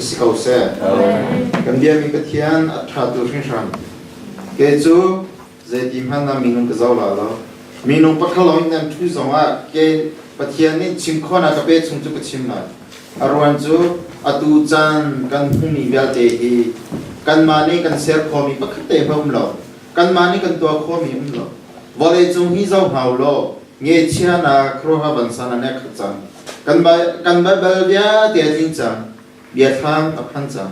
สิเขาเสียกันเดียมีกระเทียนอัฐาตัวชิงชันเกจูเจดิมฮันนามีนุ่งกระเจ้าละแล้วมีนุ่งปักขลอยนั่นทุกสองว่าเกกระเทียนนี่ชิมข้อนักเป็ดชงจุกชิมหน่อยอารวันจูอตูจันกันพุ่งมีเบียเตอีกันมานี่กันเสียข้อมีปักเตะเพิ่มหล่อกันมานี่กันตัวข้อมีอุ้มหล่อวอลเลจงฮิเจ้าหาวหล่อเงี้ยเชียนาครัวบันสานันเนกจังกันไปเบลเบียเตียจิงจังเบียทางอภันจัง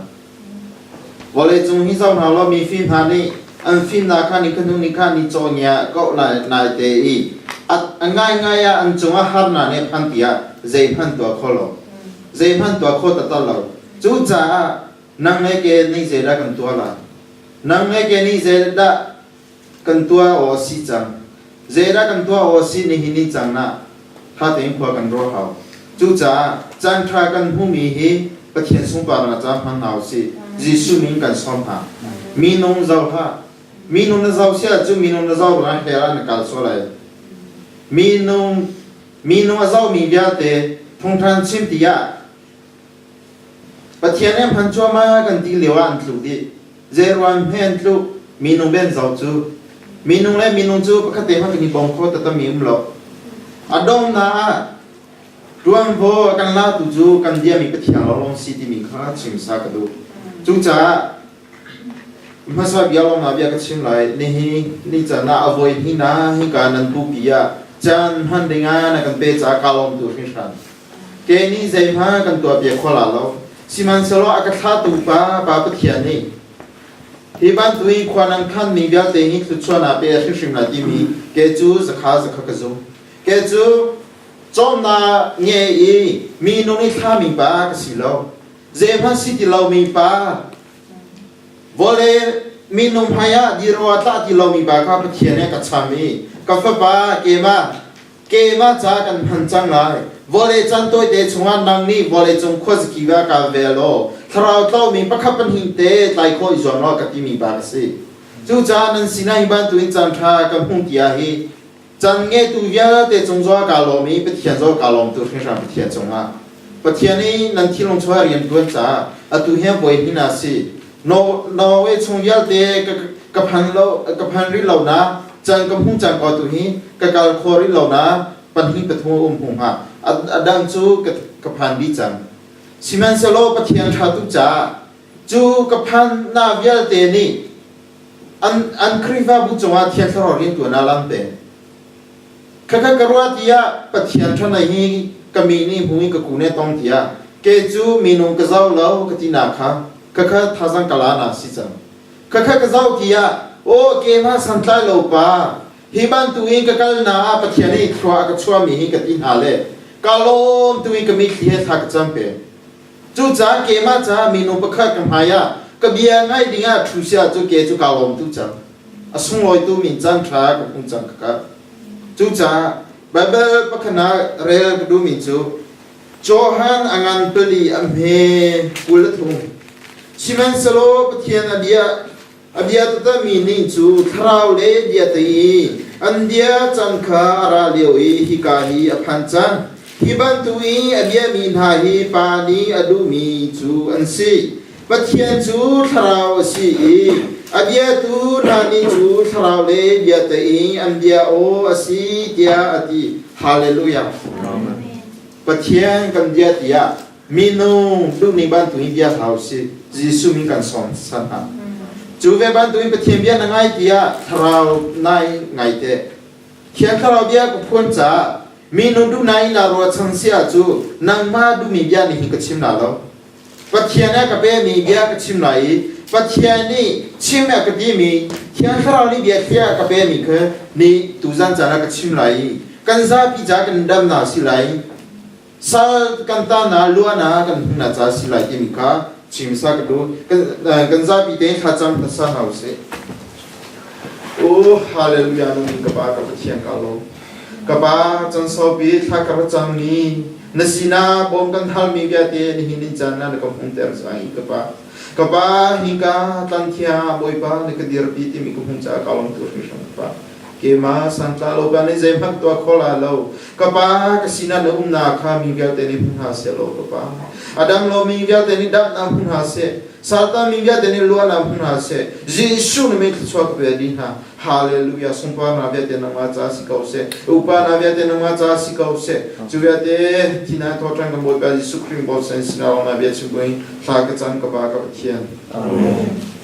วอลเลจงฮิเจ้าหาวหล่อมีฟิล์มฮานี่อันฟิล์มนาคานี่ขนุนนี่คานี่โจเนียก็นายเตอีอันง่ายอันจงอาหารนาเนี่ยพันเตียเจพันตัวข้อหล่อเจพันตัวข้อตัดตลอดจู่จ้านังเอเกนี่เจได้กันตัวละนังเอเกนี่เจได้กันตัวโอซีจังเจได้กันตัวโอซีนี่หินี่จังนะถ้าเต็มพอกันรอเขาจู่จ้าจันทรากันผู้มีฮีประเทศสมบัตินะจ้าพันเอาสิจิสุมิงกันสมหามีนงเจ้าท่ามีนงเจ้าเสียจู่มีนงเจ้าร้านเฮรันกัลโซเลยมีนงเจ้ามีเดียเตทงทันชิมติยาประเทศนี้พันชัวมากันตีเหลียวอันทุกดีเจรวันเพื่อนทุกมีนุ่งเบนเจ้าจูมีนุ่งเล่มีนุ่งจูปกติมันก็มีบงโคตแต่มีหลอกอดงนะรวมพอกันลาตุจูกันเดียมีประเทศเราลงสิที่มีข้าชิมสากดูจูจ้าภาษาเบียลงมาเบียก็ชิมเลยนี่จะน่าอภัยที่น่าให้การนั้นทุกิยาจันหันเดงานกันเปจากาลมตัวฟิชันเกนี่ใจพากันตัวเบียขวาเราสิมันสโลอากาศตุปาประเทศนี้ที่บ้านตัวอีกคนนั้นขันมีเบียเตหิสุดชวนอาเปียชิมนาทีมีเกจูจะข้าจะข้ากระซุเกจูจอมนาเงี้ยมีนุ่งนี่ข้ามีปากสิเราเจพันสิที่เรามีปาวอลเลมีนุ่งพายาดีรัวตาที่เรามีปากข้าประเทศนี้กับชามีกับฟ้าปาเกมาจากกันพันจังไรวอลเลจันตัวเดชงวันนังนี่วอลเลจงควสกีวากาเวโลทราวเต้ามีประคับปัญหินเตไตโคอิจอนรอกับที่มีบางสิจู่จานันสินาฮิบันตัวจันทรากับหุ่นที่อาฮีจันเงตุเวียเตจงจวกาลมีเป็นเทียนจวกาลมตัวฟิชาเป็นเทียนจงมาเป็นเทียนนี้นันที่ลงชัวเรียนตัวจ้าอัตุเฮียบวยหินาสิโนเวชงเวียเตกับพันริเหล่านะจันกับหุ่นจันกอตุฮีกับการโคริเหล่านะปัญหิปทุมหงหาดังจูกับพันดิจังสิมันสโลปะเทียนชาตุจ่าจูกับพันนาเวียเตนี่อันคริฟาบุจงอาเทียนสรอรินตัวนาลัมเตข้ากระวัติยาปะเทียนชนฮีกมีนี่หุยกับกูเนตองที่ยาเกจูมีนุงกะเจ้าเล่ากตินาคาข้าท้าสังกลานาสิจังข้ากระเจ้าที่ยาโอเกมาสันตายโลปาฮิบันตุอิงกะกัลนาปะเทียนนี่ครัวกับชัวมีฮิกตินหาเลกาลมตุอิงกะมีที่ให้ทักจังเปจู่จ้าเกมาจ้ามีนุปะกันหายากะเบียง่ายดิ่งทุเสียจู่เกจู่กาลมตุจังอสุงลอยตุมินจังทรากับพุงจังกะจู่จ้าไบเบิลปะขณะเรลกดูมินจู่โจฮันอังันปลีอัมเฮกุลทุงชิมันสโลปะเทียนอเดียตตะมีนิจูทราวเลเดียตีอันเดียจันคาราเลียวอีฮิกาฮีอภันจังฮิบันตุอีอเดียมีนาฮีปานีอดูมีจูอันซีปะเทียนจูทราวซีอเดียตูนานีจูทราวเลเดียตีอันเดียโออซีเดียอดีฮาเลลูยาปะเทียนกันเดียตียมีนูดูมีบันตุอีเดียทาวซีจิสุมิกันสอนสันหาจูเวบันตุอินปะเทียมเบียนังไงที่อะทราวไนไงเตะเขียนทราวเบียกุพนจ้ามีนุดูไนนารัวชังเสียจูนังมาดูมีเบียนี่หิกชิมนาแล้วปะเทียนเนี่ยกับเบมีเบียกชิมไหนปะเทียนนี่ชิมเนี่ยกับดีมีเขียนทราวนี่เบียเขียกับเบมีคือนี่ตูจันจานะกับชิมไหนกันซาพิจากันดำนาสิไหลซากันตานาลัวนากันนาจาสิไหลที่มีค่ะชิมสักดูกันซาบิเตนข้าจำภาษาเฮาส์โอ้ฮาเลลูยานุมิกับปากกับเทียนกาโลกับปาจันสอบีทักกับจังนี้นสินาบอมกันทัลมีเบียเตนหินิจันนั่นกับหุ่นเตอร์สังกับปาหิงกาตันเทียบอยปาเนกดีรปีติมีกับหุ่นจากาลงตัวฟิชันปา เกมาสันตาโลปานิเจพักตัวโคลาโลกะปากสินานุมนาคามีเวลเตนิพุนหาเสโลกะปาอดัมโลมีเวลเตนิดับนาพุนหาเสซาตามีเวลเตนิลัวนาพุนหาเสเยซูนเมตชวกเวดินาฮาเลลูยาสมปานาเวเตนามาจาสิกาเสอุปานาเวเตนามาจาสิกาเสจูเวเตทินาทอจังกะโมปาเยซูคริสต์บอลเซนสินานาเวชุกุยทากะจันกะบากะเทียนอาเมน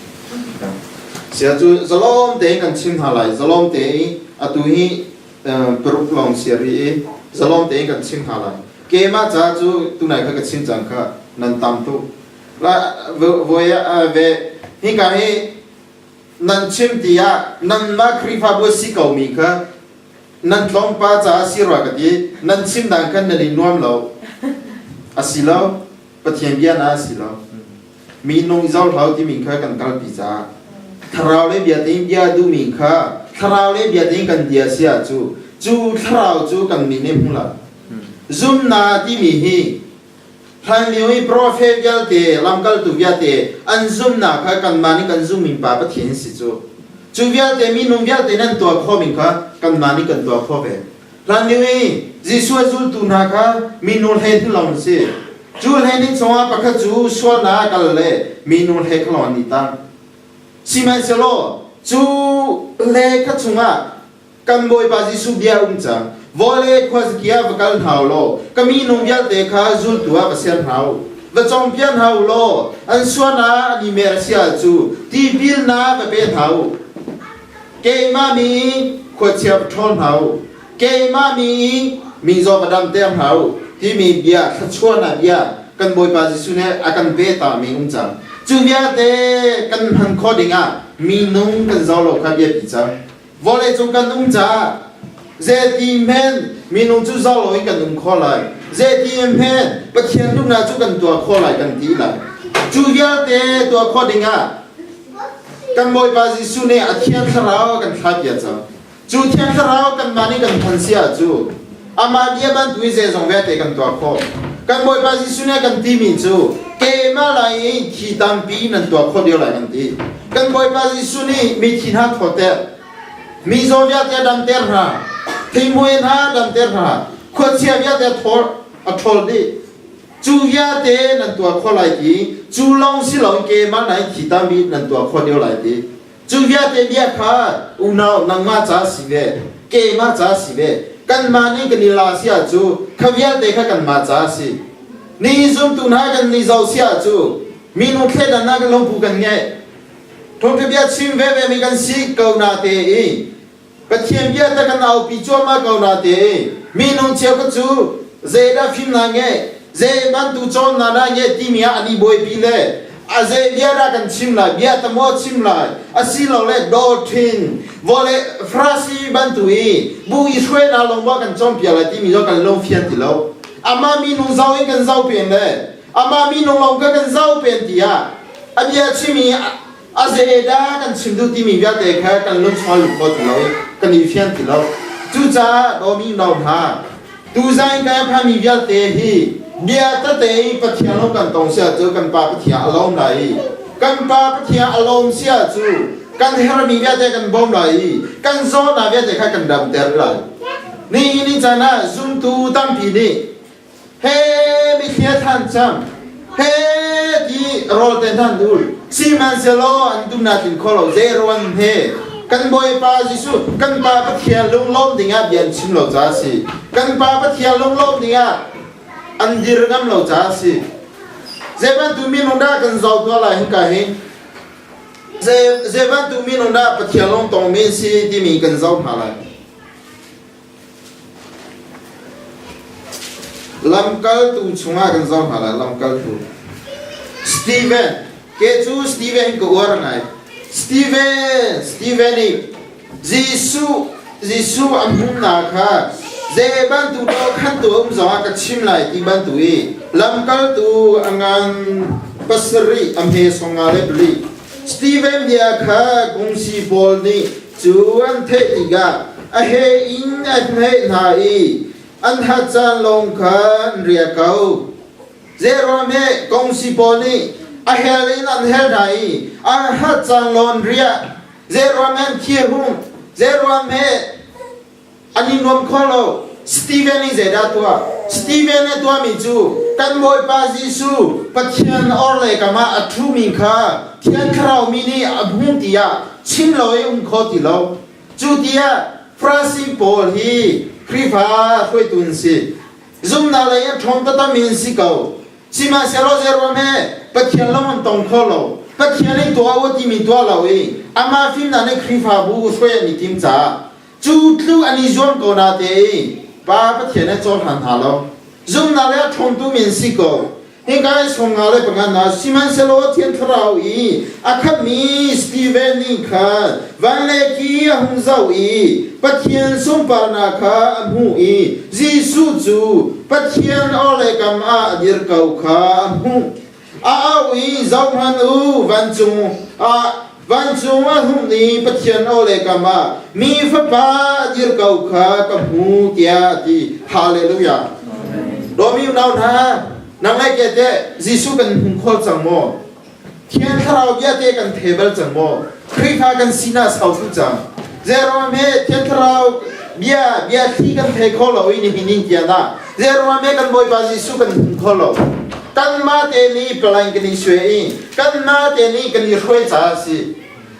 เสียจูจะล้อมเตกันชิมหาไหลจะล้อมเตอตุฮีปรุกลองเสียรีจะล้อมเตกันชิมหาไหลเกมาจ้าจูตุไหนก็ชิมจังค่ะนันตามตุละเวยเวฮิกาฮีนันชิมตียานันมาครีฟาบุสิกามีค่ะนันลองป้าจ้าสิรักดีนันชิมดังกันนันลินวมเราอาศิลาปะเทียนเบียนาอาศิลามีนงเจ้าเขาที่มีค่ะกันกัลปิจ้าทาราวเลเบียติงเบียดูมีค่ะทาราวเลเบียติงกันเดียเสียจูทาราวจูกันมีเนมุละซุมนาที่มีฮีทางมีวิโปรเฟเบียลเตลำกัลตุเบียเตอันซุมนาค่ะกันมานี่กันซุมมีปาปะเทียนสิจูเบียเตมีนงเบียเตนั่นตัวข้อมีค่ะกันมานี่กันตัวข้อเบทางมีวิจิสวจูตุนาค่ะมีนงเฮที่ลองสิจูเฮนี่สวาปะค่ะจูสวนากันเลยมีนงเฮขลอนิตังสิมันเสโลจูเลขัดชงะกันบอยปาจิสุเบียจังวอลเลควาสกี้วกันหาวโลก็มีนุ่มยัลเตคาจูตัวภาษาหาววจอมเพียนหาวโลอันส่วนนาดิเมรเซียจูที่บิลนาเป็นหาวเกมามีขวดเชียบทอนหาวเกมามีโซมาดามเตียมหาวที่มีเบียขัดชวนนาเบียกันบอยปาจิสุเนี่ยอากันเบตามีจังจูเบียเตกันหันข้อดิ่งมีนุ่งกันเจ้าโลกาเบียปิจังวอลเลจงกันนุ่งจ้าเจตีมเพนมีนุ่งจูเจ้าโลกกันนุ่งข้อไหลเจตีมเพนปะเทียนลูกนาจูกันตัวข้อไหลกันตีไหลจูเบียเตตัวข้อดิ่งกันบอยปาจิสุเนอเทียนขราวกันทับเบียจังจูเทียนขราวกันมานี่กันพันเสียจูอามาเบียบันตุยเจจงเวเตกันตัวข้อกันบอยปาจิสุเนกันตีมิจูเกมาไลขีตัมปีนั่นตัวข้อเดียวไหลกันดีกันบอยปาจิสุนีมีทินหัดโฮเทลมีโซเวียตดัมเตอร์ฮะทิมวยนาดัมเตอร์ฮะขวดเชียเวียตทอร์อัทอลดีจูเวียตนั่นตัวข้อไหลดีจูลองสิลองเกมาไลขีตัมปีนั่นตัวข้อเดียวไหลดีจูเวียตเบียขาอุณาวนังมาจ้าสิเวเกมาจ้าสิเวกันมานี่กันนิลาเสียจูขเวียตค่ะกันมาจ้าสินี่ซุ่มตุนหากันนี่เจ้าเสียจูมีนุ่งเทดันนักลงพูกันไงทงทะเบียนชิมเว่มีกันสิเกานาเตอีปะเทียนเบียตะกันเอาปีจวมาเกานาเตมีนุ่งเชียวกันจูเจดาฟิมนาไงเจบันตุจอนนานาไงที่มีอันนี้บอยปีเล่อาเจเบียรักันชิมละเบียตะมอชิมละอาศิลาเล่ดอทินวอลเลฟราซีบันตุอีบุยช่วยนาลงว่ากันจอมเปียละที่มีเรากันลงเฟียนติโลอามามีนุ่งเจ้าเองกันเจ้าเปลี่ยนเลยอามามีนุ่งลงกันเจ้าเปลี่ยนที่อ่ะอาเบียชิมีอาเจดากันชิมดูที่มีเบียเด็กแค่กันลุ่นชอลุกบดเรากันอีเฟียนที่เราจู่จ้าเรามีเราหาดูใจกันพามีเบียเตฮีเบียตะเตยปะเทียนลงกันตรงเสียเจอกันปาปะเทียอารมณ์ไหลกันปาปะเทียอารมณ์เสียจู่กันเฮรามีเบียเตกันบอมไหลกันโซนาเบียเตแค่กันดำเตอร์ไหลนี่จ้านะซุ่มตูตั้มปีนี่เฮ้มีเขียทันจำเฮ้ที่รอเต็นทันดูซีมันเซโลอันตุนาตินคอลเซโรวันเฮกันบอยปาจิสุกันปาปะเทียลงลมดิ่งอ่ะเบียนชิมเราจ้าสิกันปาปะเทียลงลมดิ่งอ่ะอันดิรกำเราจ้าสิเซบันตุมีนงดากันเจ้าตัวอะไรหิ้งกันหิ้งเซบันตุมีนงดาปะเทียลงตรงมีสิที่มีกันเจ้าหาอะไรลำกัลตูชงอากันซ้อมหาละลำกัลตูสตีเวนเกจูสตีเวนก็ว่าไงสตีเวนนี่จิสุอันหุ่นนาค่ะเจบันตูโตขันตัวจ้ากับชิมไลที่บันตูอีลำกัลตูอังานปัสรีอัมเฮสงอาเลบลีสตีเวนเดียค่ะกงสีบอลนี่จวนเทติกาอเฮอินอันเฮนาอีอันฮัจจันลงขันเรียกเขาเจรวมเฮกงสิปอนีอาเฮลินอันเฮไดอาฮัจจันลงเรียเจรวมเฮเขียหุง เจรวันเมอันนี้นวมข้อเราสตีเวนนี่เจดาตัวสตีเวนเนี่ยตัวมีจูกันบอยปาจิสูปัจเจียนออร์เลยกันมาอัตรูมิงคาเทียนคราวมินีอับหุงตียาชิมลอยข้อตีเราจูตียาฟราซิโปลีคริฟาคุยตุนสิซุมนาเลยทอมตะตามินสิเกาสิมาเซโรเจรวันเมปัจเจียนเรามันต้องข้อเราปัจเจียนในตัววัดที่มีตัวเราเองอามาฟิมนั้นในคริฟาบูช่วยนิทิมจ้าจูตลูอันนี้จวนโกนาเตป้าปัจเจียนในจวนหันหาเราซุมนาเลยทอมตุมินสิเกาเฮ้ยก็ส่งอะไรประกันนะสิมันเซโลเทียนคราวอีอาคับมีสตีเวนนี่ค่ะวันเล็กี้หุ่นเจ้าอีปัจเจียนส่งปานาค่ะอันหูอีจีสูจูปัจเจียนอะไรกันมาเดียร์เก่าค่ะอันหูอ้าวอีเจ้าหันอูวันจงวันจงอันหูนี่ปัจเจียนอะไรกันมามีฟ้าป้าเดียร์เก่าค่ะกับหูเดียดีฮาเลลูยาโดมิวนาวนะนังไงเกเตจิสุกันหุ่นโคจังโมเทียนคราวเยเตกันเทเบิลจังโมคริฟากันซีนาสาวสุจังเจรวมเฮเทียนคราวเบียที่กันเทโคโลอินิหินินเทียนะเจรวมเฮกันบอยบาจิสุกันหุ่นโคโลกันมาเตนีปลายกันนิสวยอิกันมาเตนีกันนิรวยจ้าสิ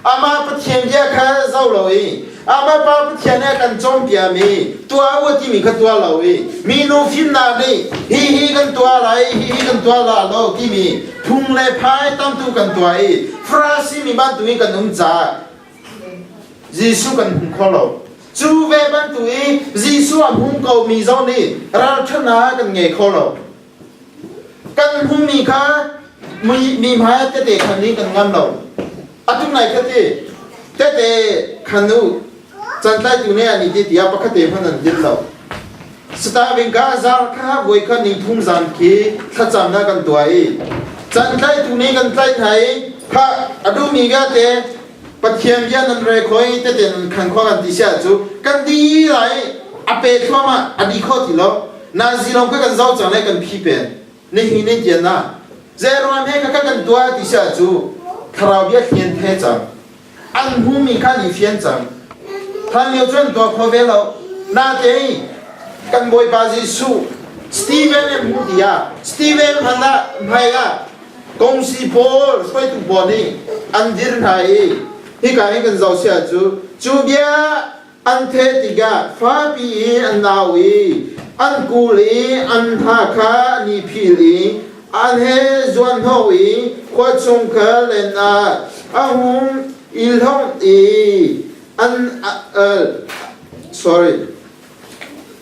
อามาปะเทียนเยอะข้าเจ้าโลอิอามาปะเทียนเนี่ยกันจอมเปียมีตัววัดที่มีกันตัวเราอิมีนูฟิมนาดีฮีกันตัวอะไรฮีกันตัวละโลที่มีพุงเล็บพายตั้มตูกันตัวอีฟราซิมีบ้านตัวกันนุ่มจ้าจิสุกันหุ่นโคโลจูเวบ้านตัวจิสุอันหุ่นเก่ามีเจ้านี่ราชนากันเงยโคโลกันหุ่นมีค่ามีพายเตะคันนี้กันงั้นเราอะทุกไหนกันที่เตะคันนู้จันทร์ตัวนี้อันนี้ที่ยาปกติพันนั้นยึดเราสตาร์วิงกาซาร์ข้าวัยคันนี้ทุ่งจันคีข้าจำได้กันตัวอีจันทร์ตัวนี้กันใจไทยข้าอดูมีกันเตะปัจเจียนยันนั่นเรื่องคอยเตะขันข้อกันที่เสียจูกันดีไรอาเปทัวมาอดีข้อที่เรานาซีลงก็กันเจ้าจังเลยกันพี่เป็นนี่หินนี่เจนนะเจรวันเฮก็กันตัวที่เสียจูคราวเบียเทียนเทจังอันหูมีข้านี่เฟียนจังท่านเลี้ยวจนตัวเขาเวลานาเตยกันบอยบาจิสูสตีเวนเนี่ยมุติยาสตีเวนพันละไม่ละกงสีโพลช่วยตุบอนี่อันดิร์นไทยที่การให้กันเจ้าเสียจูเบียอันเทติกาฟ้าปีอันนาวีอันกูลีอันทาคานีพีลีอันเฮจวนโฮวีขวดชงเคเลนาอาหุมอิลฮงอีอันsorry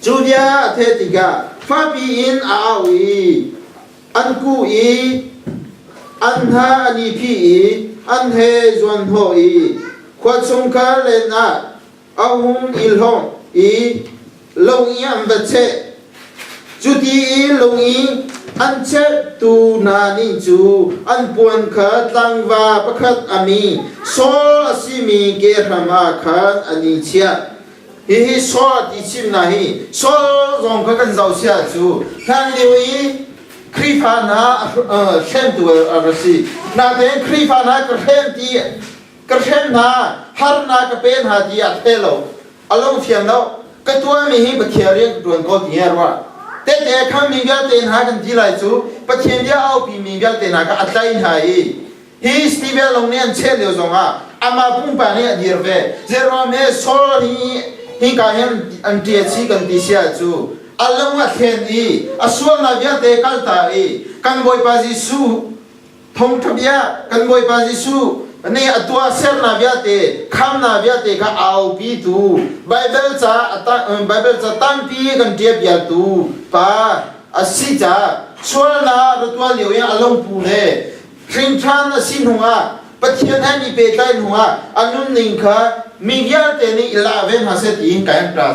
จูเดียเทติกาฟ้าปีอินอาวีอันกูอีอันฮานีพีอีอันเฮจวนโฮอีขวดชงเคเลนาอาหุมอิลฮงอีลงอีอันเบเชจุดีอีลงอีอันเชตูนานิจูอันปวนขัดตังวาประคัดอามีโซลสิมีเกรมาขัดอันนี้เชียฮีโซดิชิมนาฮีโซลงกันเจ้าเชียจูท่านเดียวอีคริฟานาเช่นตัวอะไรสินาเดนคริฟานากระเทียมตีกระเทียมนาฮาร์นากระเป็นหาดีอัตเตโลอารมณ์เทียมแล้วก็ตัวมีหิบเทียรีตัวก็ดีแว่าแต่ข้ามีเวลเตนหากันที่ไรจูประเทศเดียวเอาปีมีเวลเตนหากันอัตไลน์หายฮีสตีเวลลงเนี่ยเชื่อเดียวจงอ่ะอามาพุ่งไปเนี่ยดีร์เวเจรวมเฮโซลฮีการเห็นอันเดียชีกันที่เสียจูอารมณ์ว่าเห็นอีอาส่วนนาเวลเตกัลตาอีกันบอยปาจิสูทงทบียกันบอยปาจิสูนี่ตัวเซอร์นาเวลเตคำนาเวลเตก็เอาปีตูไบเบิลจะตั้งปีกันเทียบยาตูป้าอาศิจ้าส่วนนาตัวเลี้ยวยังอารมณ์ปูเล่ทริงทรานสินหัวปะเทียนให้นี่เปใจหัวอันนู้นนิ่งค่ะมีเวลเตนี่ลาเวนหาเสตีนกันตรา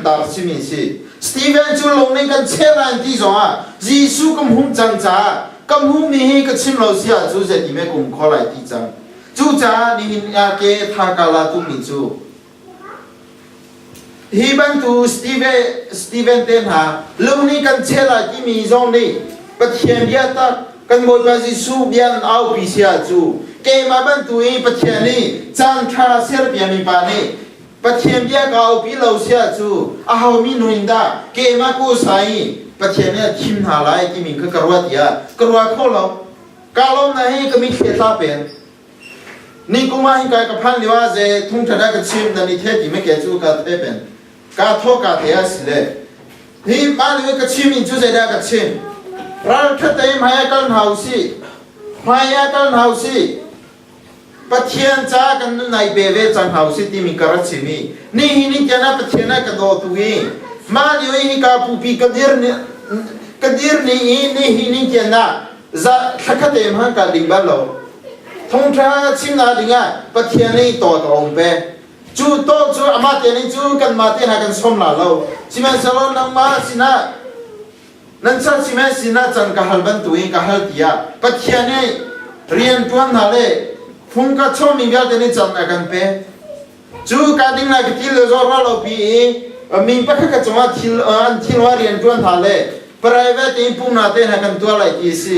ตาสิมิสิสตีเวนจูลงในกันเชลันที่สองจีสุกมุงจังจ้ากมุงมีก็ชิมเราเสียจูเจดีเมกุมขอไล่ที่จังจูจ้านี่อาเกทากาลาตุมิจูฮีบันตูสตีเวนเตนหาลงนี้กันเชลาที่มีจงนี้ปะเทียนเบียตักกันบอยบาจิสูเบียนเอาปีเสียจูเกมาบันตูอีปะเทียนนี้จันทราเซลเบียมีปานี ปะเทียนเบียกเอาปีเราเสียจูอาหามีนุนดาเกมากูใส่ปะเทียนเนี่ยทิมหาไรที่มีคือกระวัดยากระวัดข้อเรากาลมนะให้ก็มีเขียนตาเป็นนี่กูมาให้กายกับพันลิว่าจะทุ่งทะเลกับชิมนันนี่เทติไม่เกี่ยวจูกับเทเป็นกาโทกาเทียสิเลยนี่มาลิว่ากับชิมอินจูจะได้กับชิมเราถ้าเตยมายากันเฮาสิมายากันเฮาสิปะเทียนจ้ากันในเบเวจังเฮาสิที่มีกระชิมีนี่ฮินี่จะน่าปะเทียนน่ะกันโดตุยมาลิว่าฮิกาปูปีกระดิร์นี่นี่ฮินี่จะน่าจะทักเตยมันกันลิงบ้านเราทงท้าชิมนาดิงะปะเทียนนี่ต่อตรงเปจูโตจูอามาเตนี่จูกันมาเตนะกันสมลาเราชิมันสโลนังมาสินะนั่นซะชิมันสินะจันกะฮัลบันตุยกะฮัลติยาปะเทียนนี่เรียนตัวนั่นเลยฟุงกัดชอมีเบียดนี่จันนะกันเปจูกันดิงนะกิติลจอร์เราปีมีปะคักจังว่าทิลวาเรียนตัวนั่นเลย private นี่ปุ่มนาเตนะกันตัวอะไรกี่สิ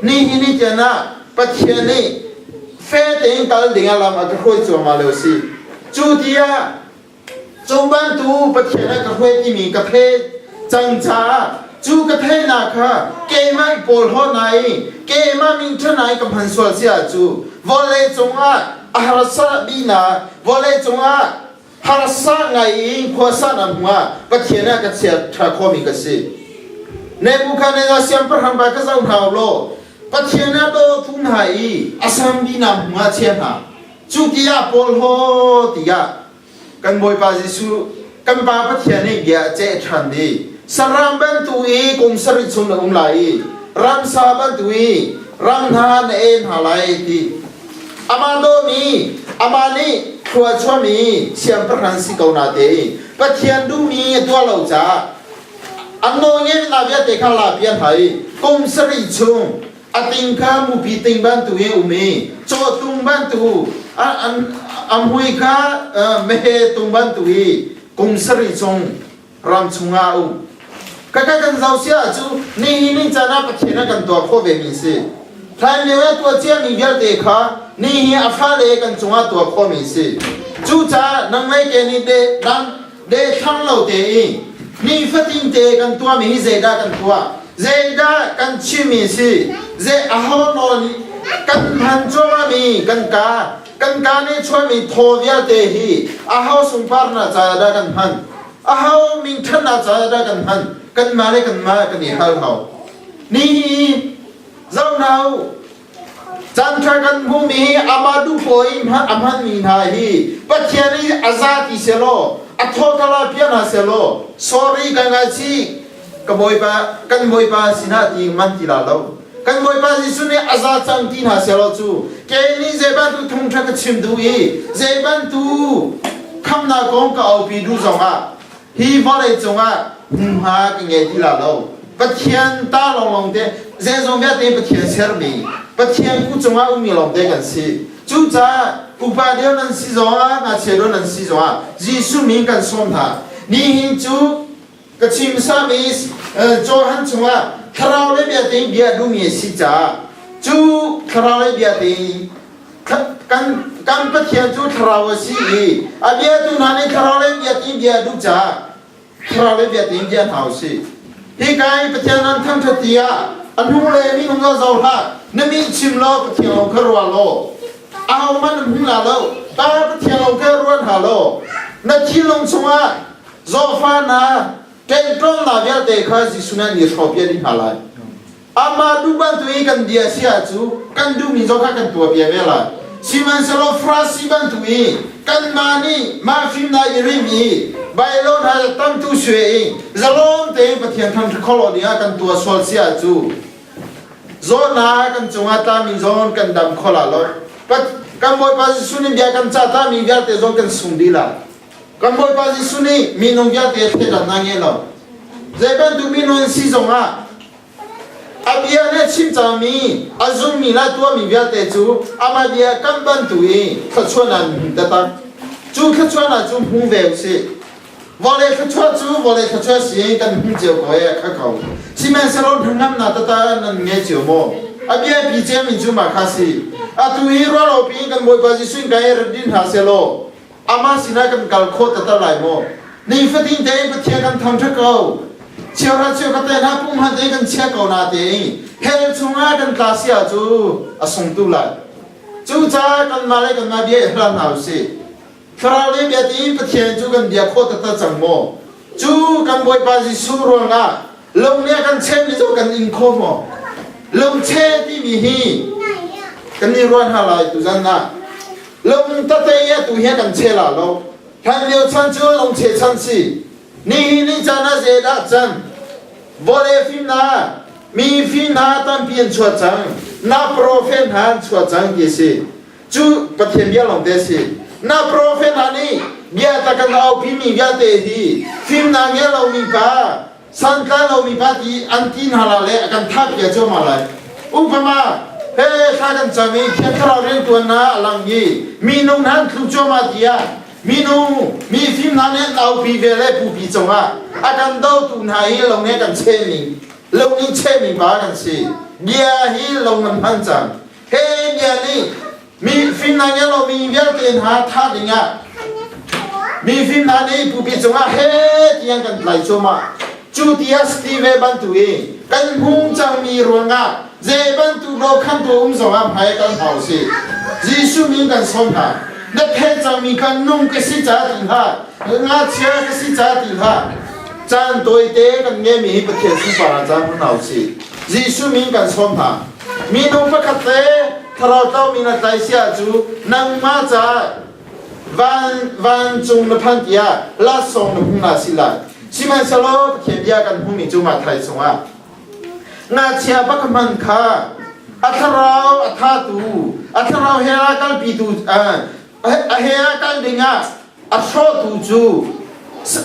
นี่ฮินี่เจนะปะเทียนนี่เฟตเองกัลดิ่งอาลามาก็คุยจัวมาเลยสิจูดียจงบันตูปะเทียนก็คุยที่มีกระเพาจังจ้าจูกระเพาหนักค่ะเกมาอีโปลหัวไหนเกมามิงเท่าไหนกับพันสวดเสียจูวอลเลจงอาฮาร์ซาบีนาวอลเลจงอาฮาร์ซาไงขวาสานหัวปะเทียนก็เสียทราโคมิกสิในบุคคลในอาเซียนประหันไปก็จะเอาโลปะเทียนโตทุ่งหายอาสัมบีนามหัวเชียนหาจูดียาโปลหัวตียากันบอยปาจิสุกันปาปะเทียนนี่เบียเจชันดีสรามบันตุยกุมสริชุนอุมไลรามซาบันตุยรามทานเอ็นหาไลตีอามาโดมีอามานี่ครัวชัวมีเชียงประหันสิกาวนาเตปะเทียนดูมีตัวเราจ้าอันโนเงี้ยนาเบียเตคาลาเบียไทยกุมสริชุนอาติงข้ามุปีติงบันตุยอุมีโจตุงบันตุอัมหุยข้าเมเหตุงบันตุยกุมสริชงรำชงอาอุก็กันเราเสียจูนี่จะน่าปะเทียนกันตัวพ่อเบมิสิทายเลี้ยตัวเจ้ามีเบียเตค่ะนี่อาฟ้าเล็กันชงอาตัวพ่อมิสิจูจ้านังไม่เกนี่เดทั้งเราเตยนี่ฟัดอินเตกันตัวมีเจด้ากันตัวเจด้ากันชิมิสิเจอาฮอนนกันพันชัวมีกันกาเนี่ยช่วยมีโทวิอาเตฮีอาฮาสุงปาร์นาจาด้ากันพันอาฮามิงทันนาจาด้ากันพันกันมาเลยกันมากันนี่ฮัลเขานี่เจ้าหน้าจันทร์กันภูมิอามาดูโพยอามันมีนาฮีปัจเจนี่อาซาติเซโลอัทโตลาเปียนาเซโล sorry กันไงสิกันมวยปาสินาทีมันติลาโลกันมวยปาสิสุนีอาซาจังทีนาเซโลจูเกนี่เจบันตุทุ่งทักชิมดูอีเจบันตุคำนักองก็เอาปีดูจงอ่ะฮีบอลเลยจงอ่ะหากันไงทีละโลปะเทียนตาลงเดเจจงเบียเตปะเทียนเซอร์บีปะเทียนกูจงอ่ะมีลงเดกันสิจูจ้าอุปาเดียวนั้นสิจงอ่ะนาเชโรนั้นสิจงอ่ะยิสุมิงกันสมท่านี่หินจูกชิมสามีโจฮันจงอ่ะคราวเลยเบียเตเบียดูมีสิจ้าจูคราวเลยเบียเตกันปะเทียนจูคราวสิอาเบียดูนั่นคราวเลยเบียเตเบียดูจ้าคราวเลยเบียเตเบียเท้าสิที่กายปะเทียนนั้นทั้งทัติยาอันหุ่งเลยมีหุ่งเราเจ้าละนั่นมีชิมโลปะเทียนเราครัวโลเอามันหุ่งละโลตาปะเทียนเราครัวหาโลนั่นที่ลงสมาโซฟานาเก่งตรงนาเบียเตะข้าสิสุนันยิ่งชอบเบียดิหาไลอามาดูบันตุยกันเดียเสียจูกันดูมิโซกันตัวเบียเวลาชิมันสโลฟราสิบันตุยกันมานี่มาฟิมนาอิริมีใบโลนหาตั้มตุเสวยจะล้มเตะปะเทียนทำทุกคนเดียกันตัวสวดเสียจูโซนากันจงอาตามิโซนกันดำขลาลอยปัดกันบอยปาซิสุนีเบียกันจ่าตามีเบียเตะโซกันสุนดีละกันบอยปาซิสุนีมีนงเบียเตะเทดันนางเงลาเจบันตุมีนงซีจงอาอาเบียเนี่ยชิมจามีอาจุมีละตัวมีเบียเตจูอามาเบียกันบันตุยขัดชวนนันเตตังจูขัดชวนนันจูพุ่งเวลสิวอลเลขัดชวนจูวอลเลขัดชวนสิกันพุ่งเจียวก้อยข้าเขาชิมันสโลนพุ่งน้ำนาเตตานันเงเจียวโมอาเบียปีเจมิจูมาคาสิอาตุยรัวเราปีกันบอยปาจิสุนกันเอรดินหาเซโล อามาสินะกันกัลโคตตะไหลโมนี่ฟติงเตงปะเทียกันทำทะเกาเชียวราเชียวกันเตนะปุ่มหันเตกันเชียเกานาเตงเฮลชงอากันกาเสียจูอสงตุไลจูจ้ากันมาเลยกันมาเบียร์หนาวสิคราวนี้เบียตีปะเทียนจูกันเบียโคตตะจังโมจูกันบอยปาจิสูรวงอ่ะลงเนี่ยกันเช่นนี้จูกันอินโคโมลงเช่ที่มีฮีกันนี่รวนหาลายตุจันนะลงตะเตยตุเฮียกันเช่ละลงทันเดียวฉันจูลงเช่ฉันสินี่จานะเจดาจันบอลฟิมนามีฟิมนาตั้งเปลี่ยนชัวจังนาโปรเฟนหันชัวจังกี่สิจูปะเทียนเบียลงเดสินาโปรเฟนหันนี่เบียตะกันเอาพิมีเบียเตฮีฟิมนาเงี้ยเรามีปาสังกัดเรามีปาที่อันที่นาลาเลกันทักเกี่ยวกับมาเลยอุปมาเฮ้ข้ากันจะมีแค่เราเรียนตัวนาลังยีมีนุ่งนั้นคือโจมาเดียมีนุ่งมีฟิล์มนั้นเอาปีเวลปูปีจงอ่ะอาการดาวตุนหายลงเนี่ยกันเชมิลงนี่เชมิบ้ากันสิเบียฮีลงมันพันจังเฮ้เบียนี่มีฟิล์มนั้นเรามีเวลเต็นหาท่าดิ่งอ่ะมีฟิล์มนั้นปูปีจงอ่ะเฮ้ที่ยังกันไหลโจมาจูเตียสตีเวบันตุเองกันหุ่งจังมีรวงอ่ะเจบันตุโลคันตัวส่งอ่ะหายกันเผาสิยิสุมีกันสมหานักเทศจะมีการนุ่งกษีจ่าติฮะงาเชียกษีจ่าติฮะจานตัวเตะกันเงี้ยมีประเทศสุภาพจานพนาวสิยิสุมีกันสมหามีนุ่งประคัตเตะถ้าเราเต้ามีนักไต่เสียจูนังมาจ่าวันจงนพันธียาลาส่งนพุ่งนาสิลาชิมันสโลเขียนยากันพุ่งมีจูมาไทยสงะงาเชียบักมันค่ะอัทราอัทาตูอัทราเฮรากัลปีตูเฮียกันดิ่งอ่ะอัชโชตูจู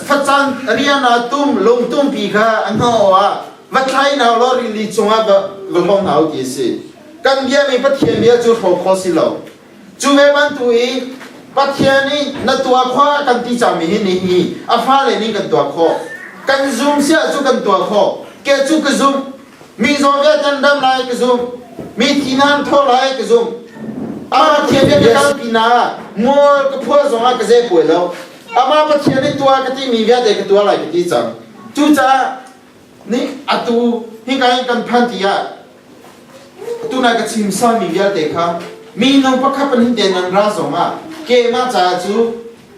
ฟัดจันเรียนาตุ้มลงตุ้มปีกะอันนั้นว่าวัดไทยนาลอริลิจงอ่ะแบบลงหนาวกี่สิกันเบียมีปัจเจียนเบียจูหัวข้อสิเราจูเวบันตุยปัจเจียนนี่นัดตัวข้อกันที่จะมีหินนี่อาฟ้าเลยนี่กันตัวข้อกันซุ่มเสียจูกันตัวข้อแกจูกันซุ่มมีโซเวียตดำไล่กันซุ่มมีที่นั่นทั่วไล่กันซุ่มอามาเทียนเบียกันปีนามัวก็พัวสองอ่ะก็เจ็บปวดแล้วอามาปัจเจียนนี่ตัวกันที่มีเบียเด็กตัวอะไรกันที่จังจูจ้านี่อัตุหิงกันพันธียาตัวนักชิมซามีเบียเด็กค่ะมีน้องพักขับเป็นหินเดนันราสองอ่ะเกมาจ้าจู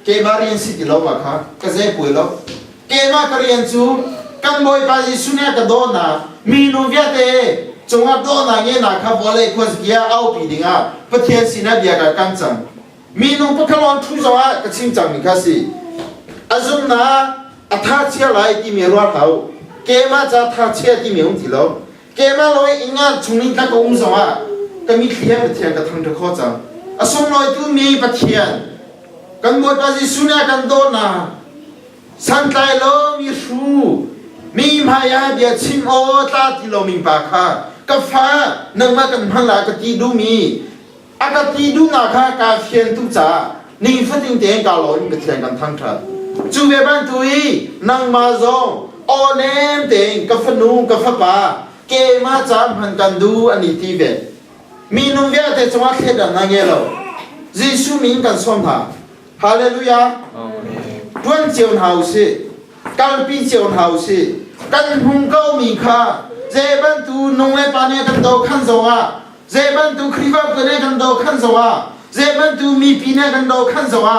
เกมาเรียนสิทธิ์เราอะค่ะก็เจ็บปวดแล้วเกมาเรียนจูกันบ่อยไปสุนัขก็โดนนะมีน้องเบียเด็กจงว่าโดนอะไรนะครับวอลเลย์ควรจะเอาปีดิ่งอ่ะประเทศสินะเบียกับกันจังมีน้องพักลอนทุกจังอ่ะก็ชิมจังมีค่าสิอาจุนนะอัฐาเชียไรที่มีรัวเขาเกมาจะท่าเชียที่มีองค์ที่เราเกมาลอยอิงอ่ะชงนี้ก็องค์จังอ่ะก็มีเทียนประเทศก็ทั้งทุกข้อจังอาสมลอยตัวมีประเทศกันบ่อยไปสุนัขกันโดนนะสันไตโลมีสูมีมายาเบียชิมโอตาที่เรามีปากค่ะกาแฟนั่งมากันพังลากตีดูมีอากาตีดูนาคากาเฟียนตุจ่านี่ฟัดติงเตงกาลอนกันเทียนกันทั้งทัดจูเวบันตุยนั่งมาซองโอเนมเตงกาฟนูกาฟปาเกมาจามพันกันดูอันนี้ทีเวมีนุ่มเวียเตจวักเฮ็ดนั่งเงลยิสุมิงกันสมท่าฮาเลลูยาดวนเจียวหาวสิกันปีเจียวหาวสิกันหุงเก้ามีค่าเจบันตูนงเลปานเนกันโตขันสวะเจบันตูครีวาเปเนกันโตขันสวะเจบันตูมีปีเนกันโตขันสวะ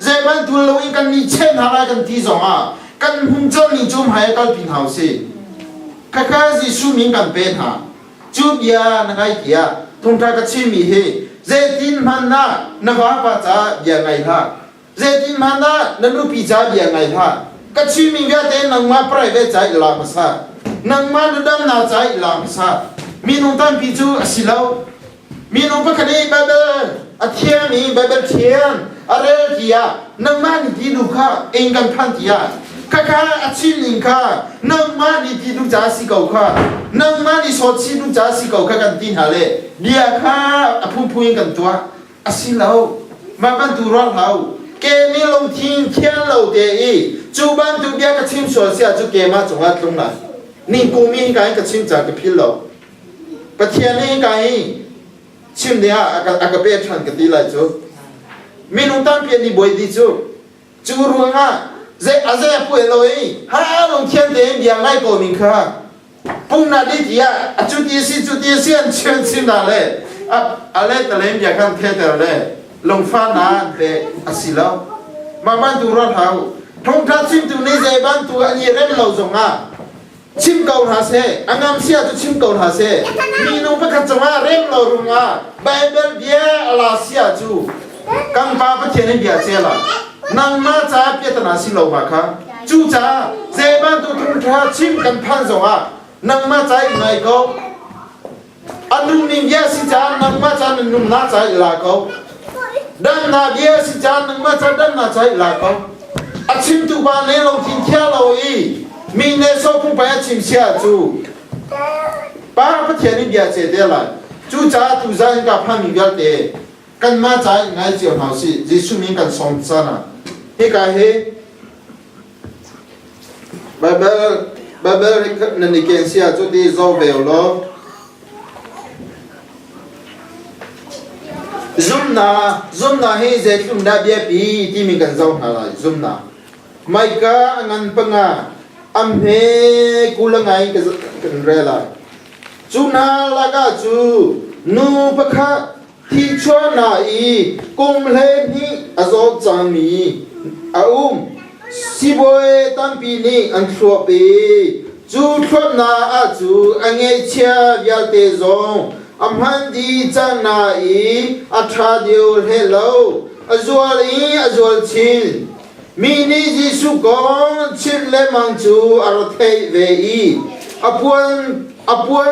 เจบันตูลวิกันมีเช่นหากันที่สวะกันหุงเจ้ามีจุ่มหายกันปีหาวสิข้าข้าสิสุมิงกันเป็นหาจุบยานักไอเดียทงทากชิมีเฮเจตินมันนะนวาปะจ้าอย่างไงท่าเจตินมันนะนรูปีจ้าอย่างไงท่ากัจฉิมีเวทนังมาปรายเวใจลาภษานังมาดุดัมนาใจลาภษามีนุ่งตันพิจูอสิลาวมีนุ่งพักดีแบบอัฐีมีแบบเทียนอะไรที่ยานังมาดีที่ดูข้าเองกันพันที่ยาข้าข้าอัฐีนิงข้านังมาดีที่ดูจ่าสิเก่าข้านังมาดีสดที่ดูจ่าสิเก่าข้ากันตีนหาเลเดียข้าพุ่งพุ่งกันตัวอสิลาวมาบันตุรัลลาวเกมีลงทิ้งเทียนเราเดียจูบันตุเบียกชิมสวเสียจูเกมาจงอัดลงนะนี่กูมีการกชิมจากพิลเราประเทศนี้การชิมเนี่ยอากาศเปรี้ยชันกันดีเลยจู มีนุ่งตั้งเพียนนี่บ่อยดีจูรัวงะเจอาเจป่วยเลยฮะลงเทียนเดียงยังไงก็มีค่ะปุ่งนาดีที่อ่ะจุดที่สี่อันเชิญสินาเลยอะไรแต่เล่มอยากกันเทแต่เลยลงฟ้านาเตอสิแล้วมาบ้านตัวรถเขาทงทัดชิมตัวนี้เจบ้านตัวอันนี้เริ่มเราส่งอ่ะชิมเกาหาเสอันนั้นเสียจะชิมเกาหาเสมีนุ่งประคัตจังอ่ะเริ่มเรารุงอ่ะไบเบิลเบียอะไรเสียจูกังปาประเทศนี้เบียเสียละนังมาจ้าเปียตนาสิเรามาค่ะจูจ้าเจบ้านตัวทงทัดชิมกันพันส่งอ่ะนังมาจ้าอีกไงก็อันนุ่มนิ่มเบียสิจ้านังมาจ้านุ่มน่าจ้าอีกละก็ดันนาเบียสิจ้านังมาจ้าดันน่าจ้าอีกละก็อาชิมตุบานเนลงทิ้งเที่ยวเราอีมีเนโซพุ่งไปอาชิมเสียจูป้าประเทศนี้เบียเจเดลัยจูจ้าตุจ้าอิงกับพันมีเบียเตกันมาจ้าไงเจียวหาสิจิสุมิงกันสองจ้านะเฮกาเฮบาเบลนันนิเกนเสียจูดีโซเวลโลZumna he zetum da bia pi ti mi kan zau hala zumna mai ka ngan panga am he kulangai kan rela chuna laga chu nu pakha thi chona I kum le ni azo chami siboy tampi ni an thlo pe chu thona a chu ange chia ya te zong Amhandi Janai Atradio hello Azwal Chin Mini Jisukon Chin Lemangchu Arate Vei Apuan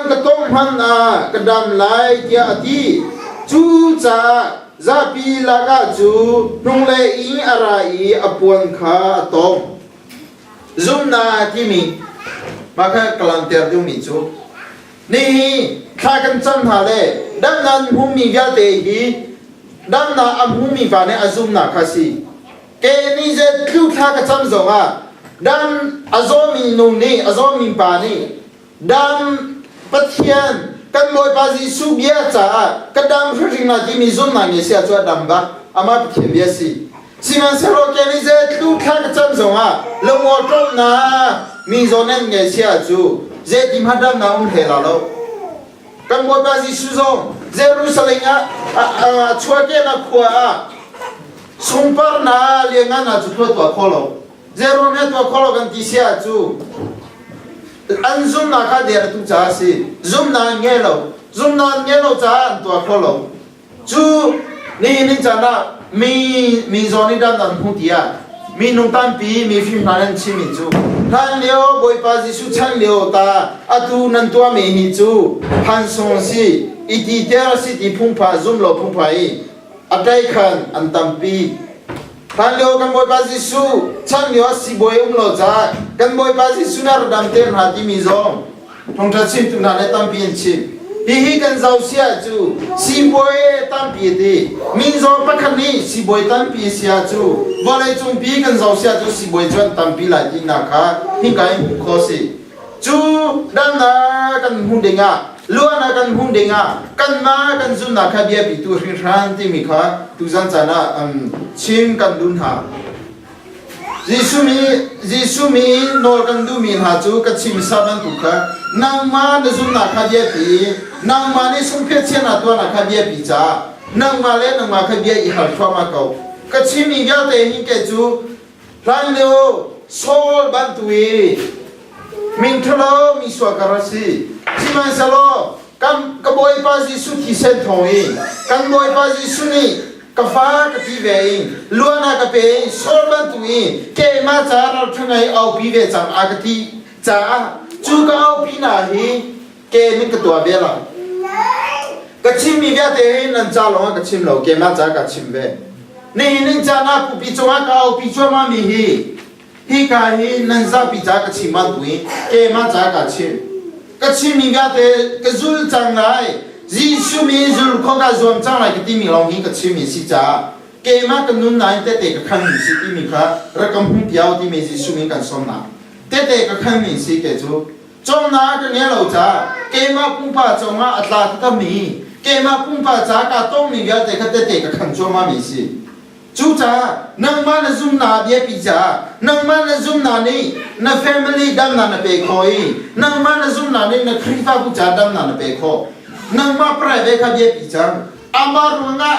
Katong Hana Kadam Lai Tiati Chu Cha Zapi Laga Chu Nungle I Arai Apuan Ka Atong Zumna Timi Maka Kalanter Dumi Chuนี่ข้ากันจำหาเลยดังนั้นหุ่มมีวิญญาณที่ดังนั้นอันหุ่มมีฝันในอาซุมนักสิเกนี่จะคิวข้ากันจำส่งอ่ะดังอาซอมีนุ่มนี่อาซอมีปานี่ดังปัทเทียนกันมวยปาซิสุเบียจ้ากันดังฟริงนาที่มีซุมนักเนี่ยเสียจวดดังบ้าอามาปัทเทียนเบียสิสิมันเสร็จเกนี่จะคิวข้ากันจำส่งอ่ะลงวัวตรงน่ะมีโซนเนี่ยเสียจูเจติมหัดดังน้าเฮลาโลกันมวยบาซิสุซงเจรูซาเล็งชัวเกนักขวาสมปาร์นาเลี้ยงงานจุดตัวโคโลเจรูเนี่ยตัวโคโลกันที่เสียจูอันซุมนาคาเดียร์ตุจ้าสิซุมนาเงโลจ้าตัวโคโลจูนี่จ้านะมีโซนิดันดันพุทธิยามีนุ่งตันปีมีฟิล์มนันชิมิจูท่านเลี้ยวบอยปาจิสุชันเลี้ยวตาอาตูนันตัวเมหิจูพันสองสิอีทีเดอร์สิที่พุ่งพาซุ่มโลพุ่งพาอีอัดได้ขันอันตัมปีท่านเลี้ยวกันบอยปาจิสุชันเลี้ยวสิบอยโลจ้ากันบอยปาจิสุนาร์ดัมเตอร์หาที่มีซองทงทัดชิมตุนันตัมปีนชิมฮีกันเจ้าเสียจูสิบอยตัมปีดีมีซองปักขันนี้สิบอยตัมปีเสียจูวันเลยจงปีกันเจ้าเสียจูสิบอยจวนตัมปีหลายที่นักค่ะฮีกันโคสิจูดันนากันหุ่นเด้งอ่ะล้วนกันหุ่นเด้งอ่ะกันมากันจุนนักค่ะเบียบิตัวริรันที่มีค่ะตุจันจานะชิมกันดุนหาจิสุมีนอกันดูมีหาจูกัชิมซาบันตุค่ะนางมาเนจุนนักค่ะเบียบีนางมาเนี่ยสมเพชเชนะตัวนักค่ะเบียบีจ้านางมาเลยนางมาค่ะเบียอีหัลฟ้ามาเก่ากัชิมียาเตหิเกจูรันเลียวโซลบันตุยมินทโลมีสวาการสิจิมันสโลกันกบอยปาจิสุที่เซนทองอีกันบอยปาจิสุนี่กฟ้ากตีเวงล้วนากเปย์โซลบันตุยเกมาจาเราทั้งไงเอาปีเวจังอากตีจ้าจูก็เอาปีนาฮีเกมิกตัวเวล่ะกัชิมีเวเตหินันจ้าลงกัชิมเราเกมาจากัชิมเวนี่จ้านาปุปิจงอาเอาปิจวมามีฮีกาฮีนันซาปิจากัชิมาตุยเกมาจากัชิมมีเวเตกจุลจังไรจิสุมีจุลข้อกระจวมจังไรกติมีลองฮีกัชิมีสิจ้าเกมากันนุนนายเตเตกขันมีสิติมีค่ะรักมุ่งเดียวที่มีจิสุมีกันสมนาเตเตกขันมีสิเกจูจงนากันเนี่ยเราจ้าเกมาปุ่งป้าจงมาอัตลาตตมีเกมาปุ่งป้าจากาต้องมีเวเตกเตเตกขันจวมามีสิจ จูจ้านังมานะซุมนาเบียปีจ้านังมานะซุมนานี่นะแฟมิลี่ดำนานะเปคอยนังมานะซุมนานี่นะคริฟ้ากุจ้าดำนานะเปคอนังมาปรายเวคาเบียปีจ้าอามารุงา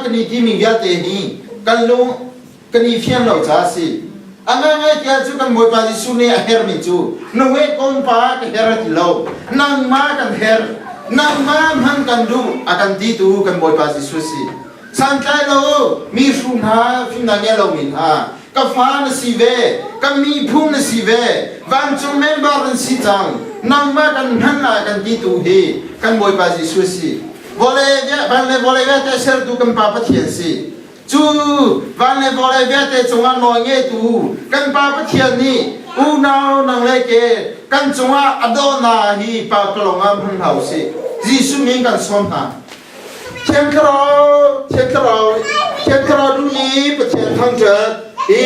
กันนี่ที่มีเบียเตนี่กันลุงกันนี่เฟียนเราจ้าสิอันนั้นไงที่จูกันมวยปาจิสุเนอเฮร์มิจูนเวกงปากันเฮร์ติโลนังมากันเฮร์นังมามันกันดูอากันตีตูกันมวยปาจิสุสิสังเกตโลมีฝุ่นหาฟินนังเงลมินหากาฟ้านสีเวกันมีพุ่นสีเววันจุเมนบารันสีจังนังมากันหันหน้ากันตีตูเฮกันมวยปาจิสุสิวอลเลย์วันเลย์วอลเลย์แต่เชิดดูกันปาปะเทียนสิจูวันเลยวอลเลย์แต่จงอันนอยเงตูกันปาปะเทียนนี่อูนาวนังเลเกกันจงอันอโดนาฮีปากลงอันพันเฮาสิยิสุมิงกันสอนหาเทียนคราวดูนี้ประเทศทั้งเจ้า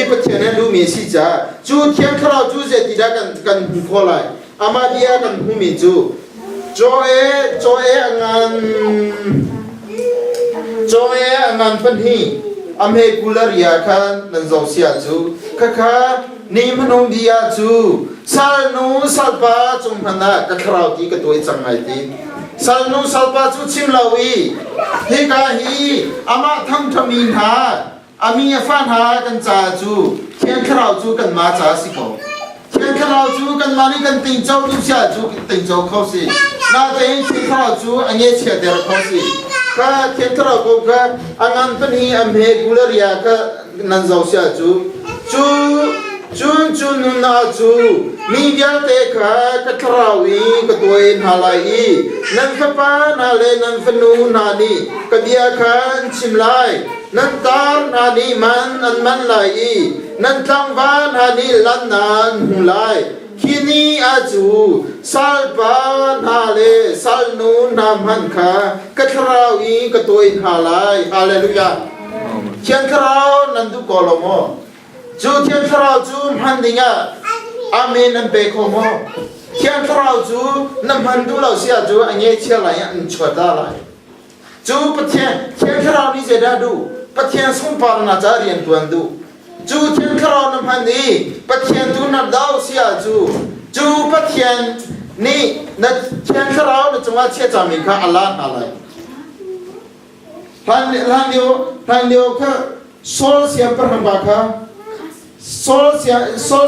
ประเทศนั้นดูมีสิจ้าจูเทียนคราวจูเจติดากันหูพอไลอามาเดียกันหูมีจูจอยงานพันธีอเมกุลาริยาคันนันจอเสียจูค่ะนี่มันองดีอาจูสัลนูสัลปาจงพนักคราวที่กตัวจังไงตีสัลนูสัลปาจูชิมลาวีเฮกาฮีอามาทั้งทมินหาอามีฟันหากันจ้าจูเทียนคราวจูกันมาจ้าสิเขาเทียนคราวจูกันมานี่กันติงเจ้าลูกชาจูติงเจ้าเขาสิน่าจะเห็นเทียนคราวจูอันนี้เชื่อเดียวเขาสิก็เทียนคราวกูก็อันนั้นเป็นฮีอเมกุลาริยาก็นั่นเจ้าเสียจูจุนนาจูมีเดียเตค่ะก็คราวนี้ก็ตัวเองหาลายนั่นขปานาเลนั่นฟนูนานี่ก็เดียค่ะชิมไลนั่นตานานี่มันลายนั่นจังวานานี่ลันนานหูลายที่นี่อาจูสัลปานาเลสัลนูนามันค่ะก็คราวนี้ก็ตัวเองหาลายฮาเลลูยาเชียงคราวนั่นดูกอลโมจูเทียนคราวจูมันดิงะอาเมนนั่นเปโคโมเทียนคราวจูนั่นมันดูเราเสียจูอันนี้เชื่ออะไรอันชวดอะไรจูปะเทียนคราวนี้จะได้ดูปะเทียนส่งปาร์นาจารียนตัวดูจูเทียนคราวนั่นมันดีปะเทียนตูนัดดาวเสียจูปะเทียนนี่นั่นเทียนคราวนั่นจังหวะเชื่อจามิค่ะอัลลอฮ์อะไรท่านเดียวค่ะโซลเสียงประหันบาค่ะSol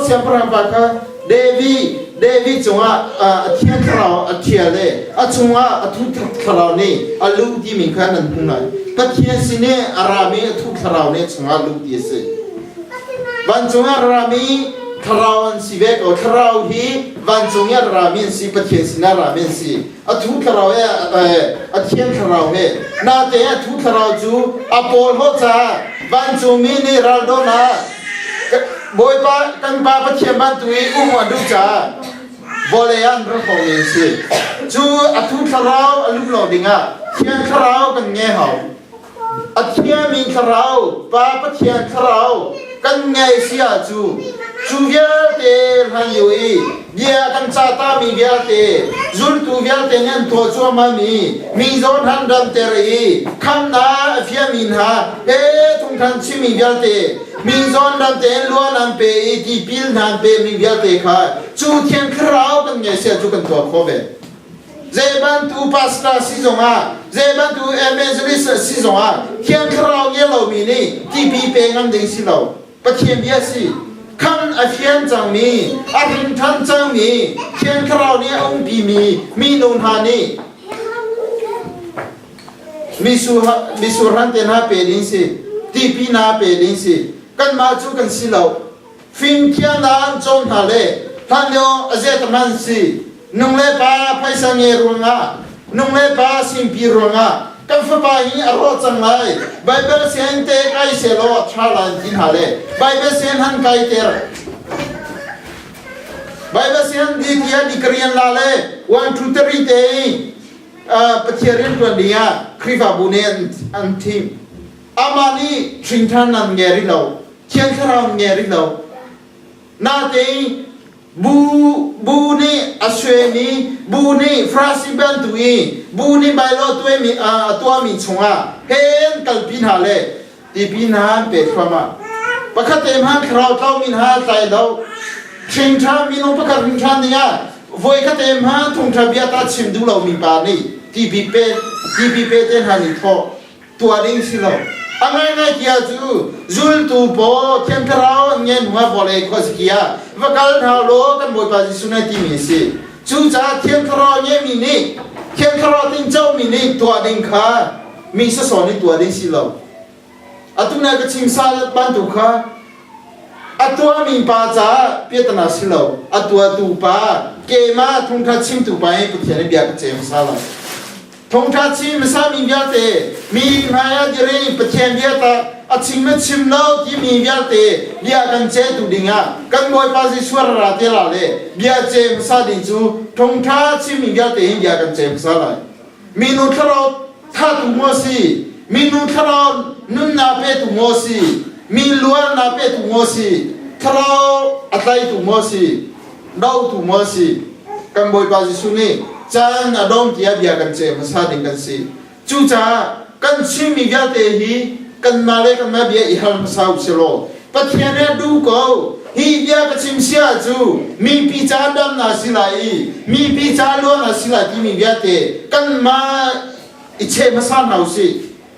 siapa rapaka Devi cuma tiang kerau tiale cuma tu kerau ni alu di mingkan dan punai patian sini arami tu kerau ni cuma alu di se ban cuma arami kerauan si bek atau kerau hi ban cuma arami si patian sini arami si tu kerau tiang kerau he nade tu kerau ju apol hoca ban cuma ni raldona boy pa kan pa pathiam ban tui adu cha volean ro khong ni si chu athu tharau alu lo dinga thian tharau kan nge hau athia min tharau pa pathiam tharau kan nge sia chu via te han yui bia kan cha ta mi bia te zul tu bia te nen tho chu ma mi zon han dam te ri kham na phia min ha e thung than chi mi bia te mi zon dam te luan nam pe ti pil nan pe mi bia te kha chu thian krao kan nge sia chu kan tho kho be zeban tu pastor si zonga zeban tu evangelist si zonga thian krao ye lo mi ni ti pi pe ngam ding si lo pathiam bia si kan afian chang mi ahin than chang mi thian krao ni ong pi mi nun ha ni mi su ran ten ha pe din si ti pi na pe din si kan ma chu kan si lo fin kia na chon ha le than yo azet man si nung le pa phai sang ye runga nung le pa sim pi runga kan fa pa hi aro chang lai bible sen te kai se lo thalan tin ha le bible sen han kai ter bible sen di kia di krian la le 1 2 3 te pathiarin tu dia kriva bunen antim amani trintan nan ngeri lo thian kharam ngeri lo na te bu ni aswe ni bu ni frasi ban tui bu ni bailo tu mi chunga hen kalpin hale ตีปีนาเป็ดความปะคัดเต็มหันคราวเต้ามินหาใจเราชิงชามีน้องปะคัดชิงชาเนี่ยวยคัดเต็มหันทงทะเบียตาชิมดูเรามีปานี่ตีปีเป็ดเจนหันอีกพอตัวดิ้งสิเราอะไรไงเกี่ยจูลตูโบเทียนคราวเงี้ยหัวบอลเอกข้อสกี้ว่าการทาวโลกันบอยปาจิสุนัยที่มีสิจูจ่าเทียนคราวเงี้ยมีนี่เทียนคราวติ้งเจ้ามีนี่ตัวดิ้งขามีสอนนี่ตัวดิ้งสิเราอะตุนัยก็ชิมซาบันตุขาอะตัวมีปาจ้าเปียตนาสิเราอะตัวตูปาเกมาทงทัดชิมตูปาให้ปุถุยนเบียกเจมซาเราทงทัดชิมซามีเบียเตมีมายาดิเรปุถุยนเบียตาอะชิมชิมเล่าที่มีเบียเตเบียกันเจตุดิงะกันบอยปาซิสวรราเตลาเลเบียเจมซาดิจูทงทัดชิมมีเบียเตเบียกันเจมซาเรามีนุทเราท่าตุโมซีมีนุทเรานุนนาเปตุโมซีมีล้วนนาเปตุโมซีทเราอะไรตุโมซีดาวตุโมซีกันบอยปาซิสุนีจานอดมที่อาเบียกันเจมซาดิงกันซีจูจ้ากันชิมมีเบียเตฮีกันมาเลกันมาเบียอีฮัลมาซาอุเซโลปัทยาเนี่ยดูก็ฮีเบียกันชิมเสียจูมีปีจาดำนาสิไลมีปีจาล้วนนาสิไลที่มีเบียเตกันมาอิเชมาซาเอาสิ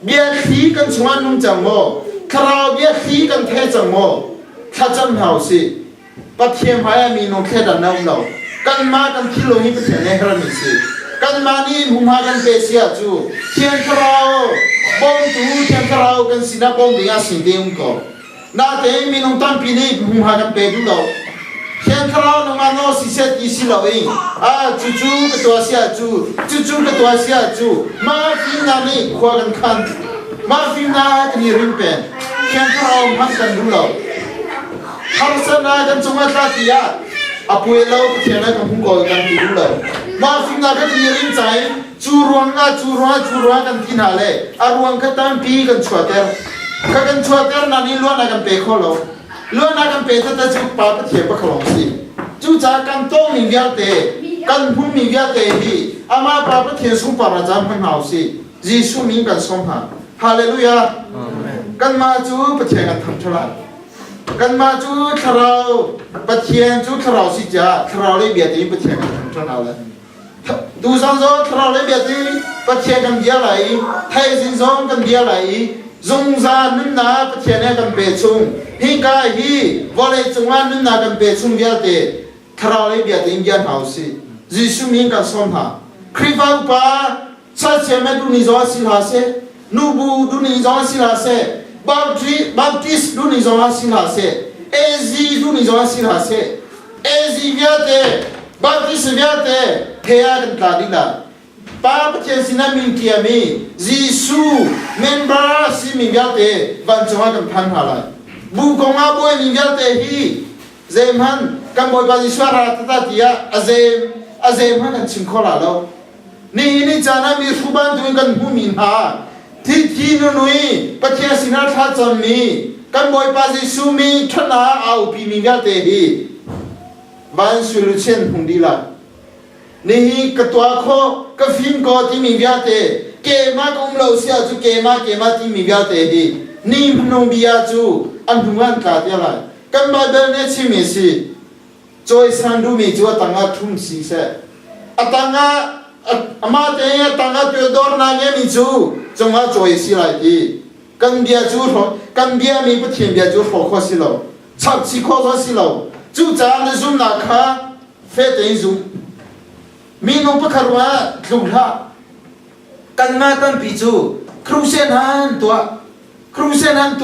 เบียขี้กันชวนนุ่งจังโมคราวเบียขี้กันเทจังโมข้าจำเอาสิปัทยาพายมีนงแค่ดันน้องเรากันมากันคิโลนี้ปัทยาเนี่ยฮามิสิกันมานี่มุมากันเปเสียจูเทียนคราวบงตูเทียนคราวกันสินะบงเดียสิเดียงก็น่าแต่มีนงตั้งปีนี้มุมากันเปดูเราเทียนคราวนงมาโนสิเซติสิเราเองจู่ๆก็ตัวเสียจู่ๆก็ตัวเสียจูมาฟินานี่ขวากันคันมาฟินากันยืนเป็นเทียนคราวมันกันดูเราฮาร์สนากันจงมาตาตียาอภัยเราเทียนกันหุ่งก่อกันที่ดูเรามาฟินากันยืนใจจูรวงกันที่นาเลยอารวงกันตั้งปีกันชัวเตอร์กันชัวเตอร์นั่นนี่ล้วนกันเปข้อเราล้วนกันเปแต่จูปาปเทียบขลงสิจูจากกันโตมีเบียเตกันพุ่มมีเบียเตดีอามาปาปเทียสุปาราจามพันหาวสิยิสุมิงกันสมหาฮาเลลูยากันมาจูปเทียกันทำทุลักกันมาจูคราวปเทียนจูคราวสิจ้าคราวเลยเบียตีปเทียกันทำทุลักเลยดูสังโซคราวเลยเบียตีปเทียกันเบียไหลไทยสินซองกันเบียไหลจงซานุนนาปเทียนกันเปชุงฮิกาฮีวอลเลจงว่านุนนากันเปชุงเบียเตคราวเลยเบียตีเบียหาวสิยิสุมิงกันสมหาคริฟาอุปาชาเชมดูนิจอสิลาเซนูบูดูนิจอสิลาเซบัพติสดูนิจอสิลาเซเอซีดูนิจอสิลาเซเอซีเบียเตบัพติสเบียเตเฮียกันตาดิลาป้าปเทียนสินามิงเกียมียิสุเมนบาสิมิงเบียเตวันจงว่ากันพันหาลายบุกงอาบวยมิงเบียเตฮีเซมฮันกันบอยปาจิสวาราตตาติยาอาเซมฮันกันชิมขอลาเรานี่จานามีสุบันตุนกันหูมินหาที่นุยปเทียนสินาท่าจำมีกันบอยปาจิสุมีทนาเอาปีมิงเบียเตฮีวันสุรุเชนหุงดีลานี่กตัวข้อกฟินก็ที่มีเบียเตเกมาก็เราเสียจูเกมาที่มีเบียเตฮีนี่พนมเบียจูอันทุกันกาเดียร์เลยกันมาเดินเนี่ยชิมิสิจอยสันดูมีจูตั้งอาทุ่มสีเสตั้งอามาเตยตั้งอาตัวดอร์นางมีจูจงว่าจอยสิไรดีกันเบียจูกันเบียมีปะเทียนเบียจูหัวข้อสิเราชักสิข้อสิเราจูจานในซุ่มนักฮะเฟตอินซุ่มมีน้องปะคารวะลุงฮะกันมาตั้งปีจูครูเซนันตั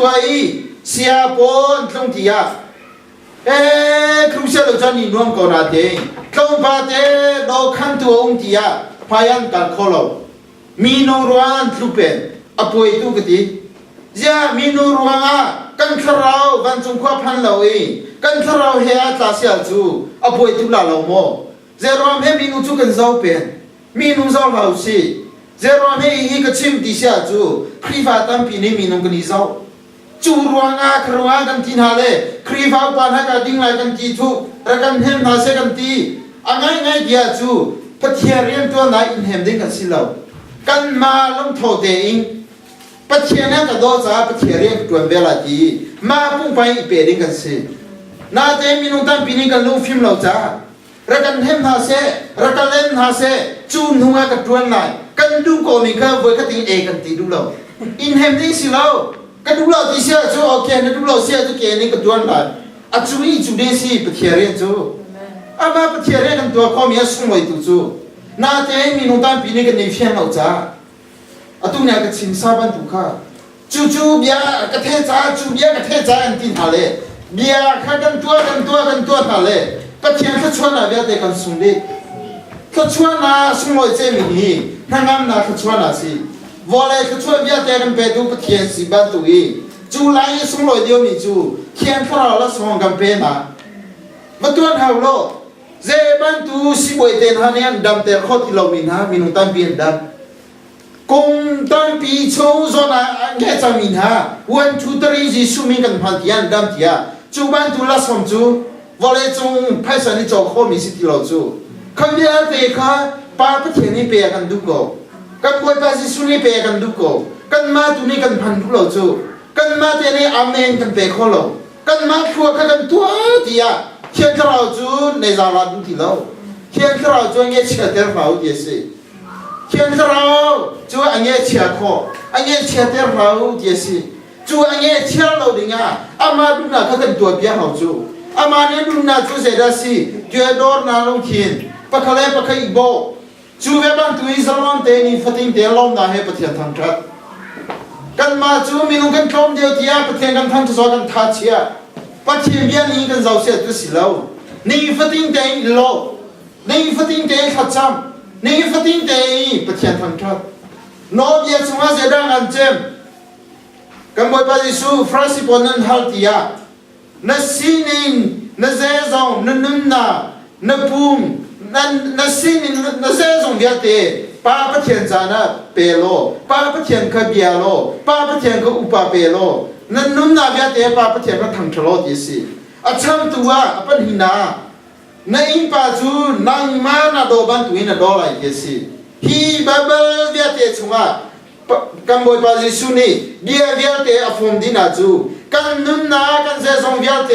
วอีเสียปนตรงที่ยาครูเซลจานี่น้องก็นาเตงตรงปาเตเราขันตัวองที่ยาพยันกันขอเรามีน้องรวนลุเป็นอภัยตุกติยามีน้องรวนกันคราววันจงควบพันเราเองกันคราวเฮียตาเสียจูอภัยตุลาเราโมเจรวมให้มีนุ่งจูกันเจ้าเป็นมีนุ่งเจ้าเราสิเจรวมให้อีกชิมดิเสียจูครีฟาตัมปีนี้มีนุ่งกันเจ้าจูรวงครวากันที่นาเลครีฟาปานให้กันดิ้งไล่กันที่ทุกระกันเห็นนาเสกันที่ง่ายเดียจูปะเทียเรียนตัวนายอินเห็นดิ้งกันสิเรากันมาลงโทเดงป ปัจเจียนก็โดจ้าปัจเจียเรียกตัวเวลาดีมาปุ่งไปเปรีกันสินาเจมีนุ่งตั้งปีนี้กันลูกฟิล์มเราจ้ารักันเห็นหาเสรักันเล่นหาเสจูนหัวกับตัวไหนกันดูโกมีก็เวกันติงเอกันติดูเราอินเห็นดีสิเรากันดูเราที่เสียจูโอเคนะดูเราเสียจูเกนี่กับตัวไหนอาจูอีจูเดสิปัจเจียเรียนจูอามาปัจเจียเรียนกันตัวเขามีสุ่มไว้ตัวจูนาเจมีนุ่งตั้งปีนี้กันในฟิล์มเราจ้าอาตุเนี่ยก็ชิมซาบันตุค่ะจู่ๆเบียกระเทจ้าจู่เบียกระเทจ้าอันตินทะเลเบียข้ากันตัวทะเลปัจเจียนเขาชวนอะไรเบียเด็กกันสุ่มดิเขาชวนนะสุ่มลอยเจมินีนั่งงามนะเขาชวนนะสิวอลเลยเขาชวนเบียเด็กกันไปดูปัจเจียนสิบันตุอีจู่ไล่สุ่มลอยเดียวมีจู่เขียนพวกเราละส่งกันไปนะมาตัวเท่าโลเจบันตุสิบวยเต็นฮานี่ดำแต่ข้อที่เรามีนะมีนุ่งตั้งเปลี่ยนดำกงตั้งปีโชว์โซนาแก่จามินฮะวันทุตรีจิสุมิกันพันที่อันดำที่อ่ะจูบันตุลาสมจูวอลเลจงไพ่สันนิจข้อมีสิทธิเราจูคันเดียร์เตะค่ะป้าประเทศนี้เปียกันดูโกกันบวยภาษีสุนีเปียกันดูโกกันมาตุนี้กันพันทุเราจูกันมาเตนี้อเมนกันเปียข้อเรากันมาพวกกันตัวที่อ่ะเขียนเราจูในจาราดูที่เราเขียนเราจูเงี้ยเชื่อเตอร์เราเยสิเขียนเราจูอันเงี้ยเชื่อข้ออันเงี้ยเชื่อเตอร์เราเยสิจูอันเงี้ยเชื่อเราดิ่งอ่ะอามาดูนะเขากันตัวเปียเขาจูอามาเนี่ยดูนะจูเสด็จสิเจดอร์นาลงทินปะคะเลปะคะอีโบจูเวบันตุอิสลามเตนี่ฟัติงเตลอมนะเฮปะเทียนทังทัดกันมาจูมีนุ่งกันคลอมเดียวที่อ่ะปะเทียนกันทังทศกันทัดเชียปะเทียนเบียนี่กันเจ้าเสียตุสิเรานี่ฟัติงเตนโลนี่ฟัติงเตนขัดจำนี่ฟัติงเตนปะเทียนทังทัดโนเบียสมาเสดังอันเจมกันบอยปาจิสูฟราสิปอนันฮัลติยานัสซีนินนัสเซซองนันนุนนานับปุมนัสซีนินนัสเซซองเดียเตป้าปะเทียนจานะเปโลป้าปะเทียนขบียโลป้าปะเทียนขอุปาเปโลนันนุนนาเดียเตป้าปะเทียนขทังทโลดิสิอาชัมตัวอปันหินาในอินปาจูนังมานาโดบันตุอินาโดไลดิสิฮีบับเบิลเดียเตชงว่ากันบอยปาจิสุนีเดียเดียเตอฟมดินาจูกันนุนนากันเซซองเดียเต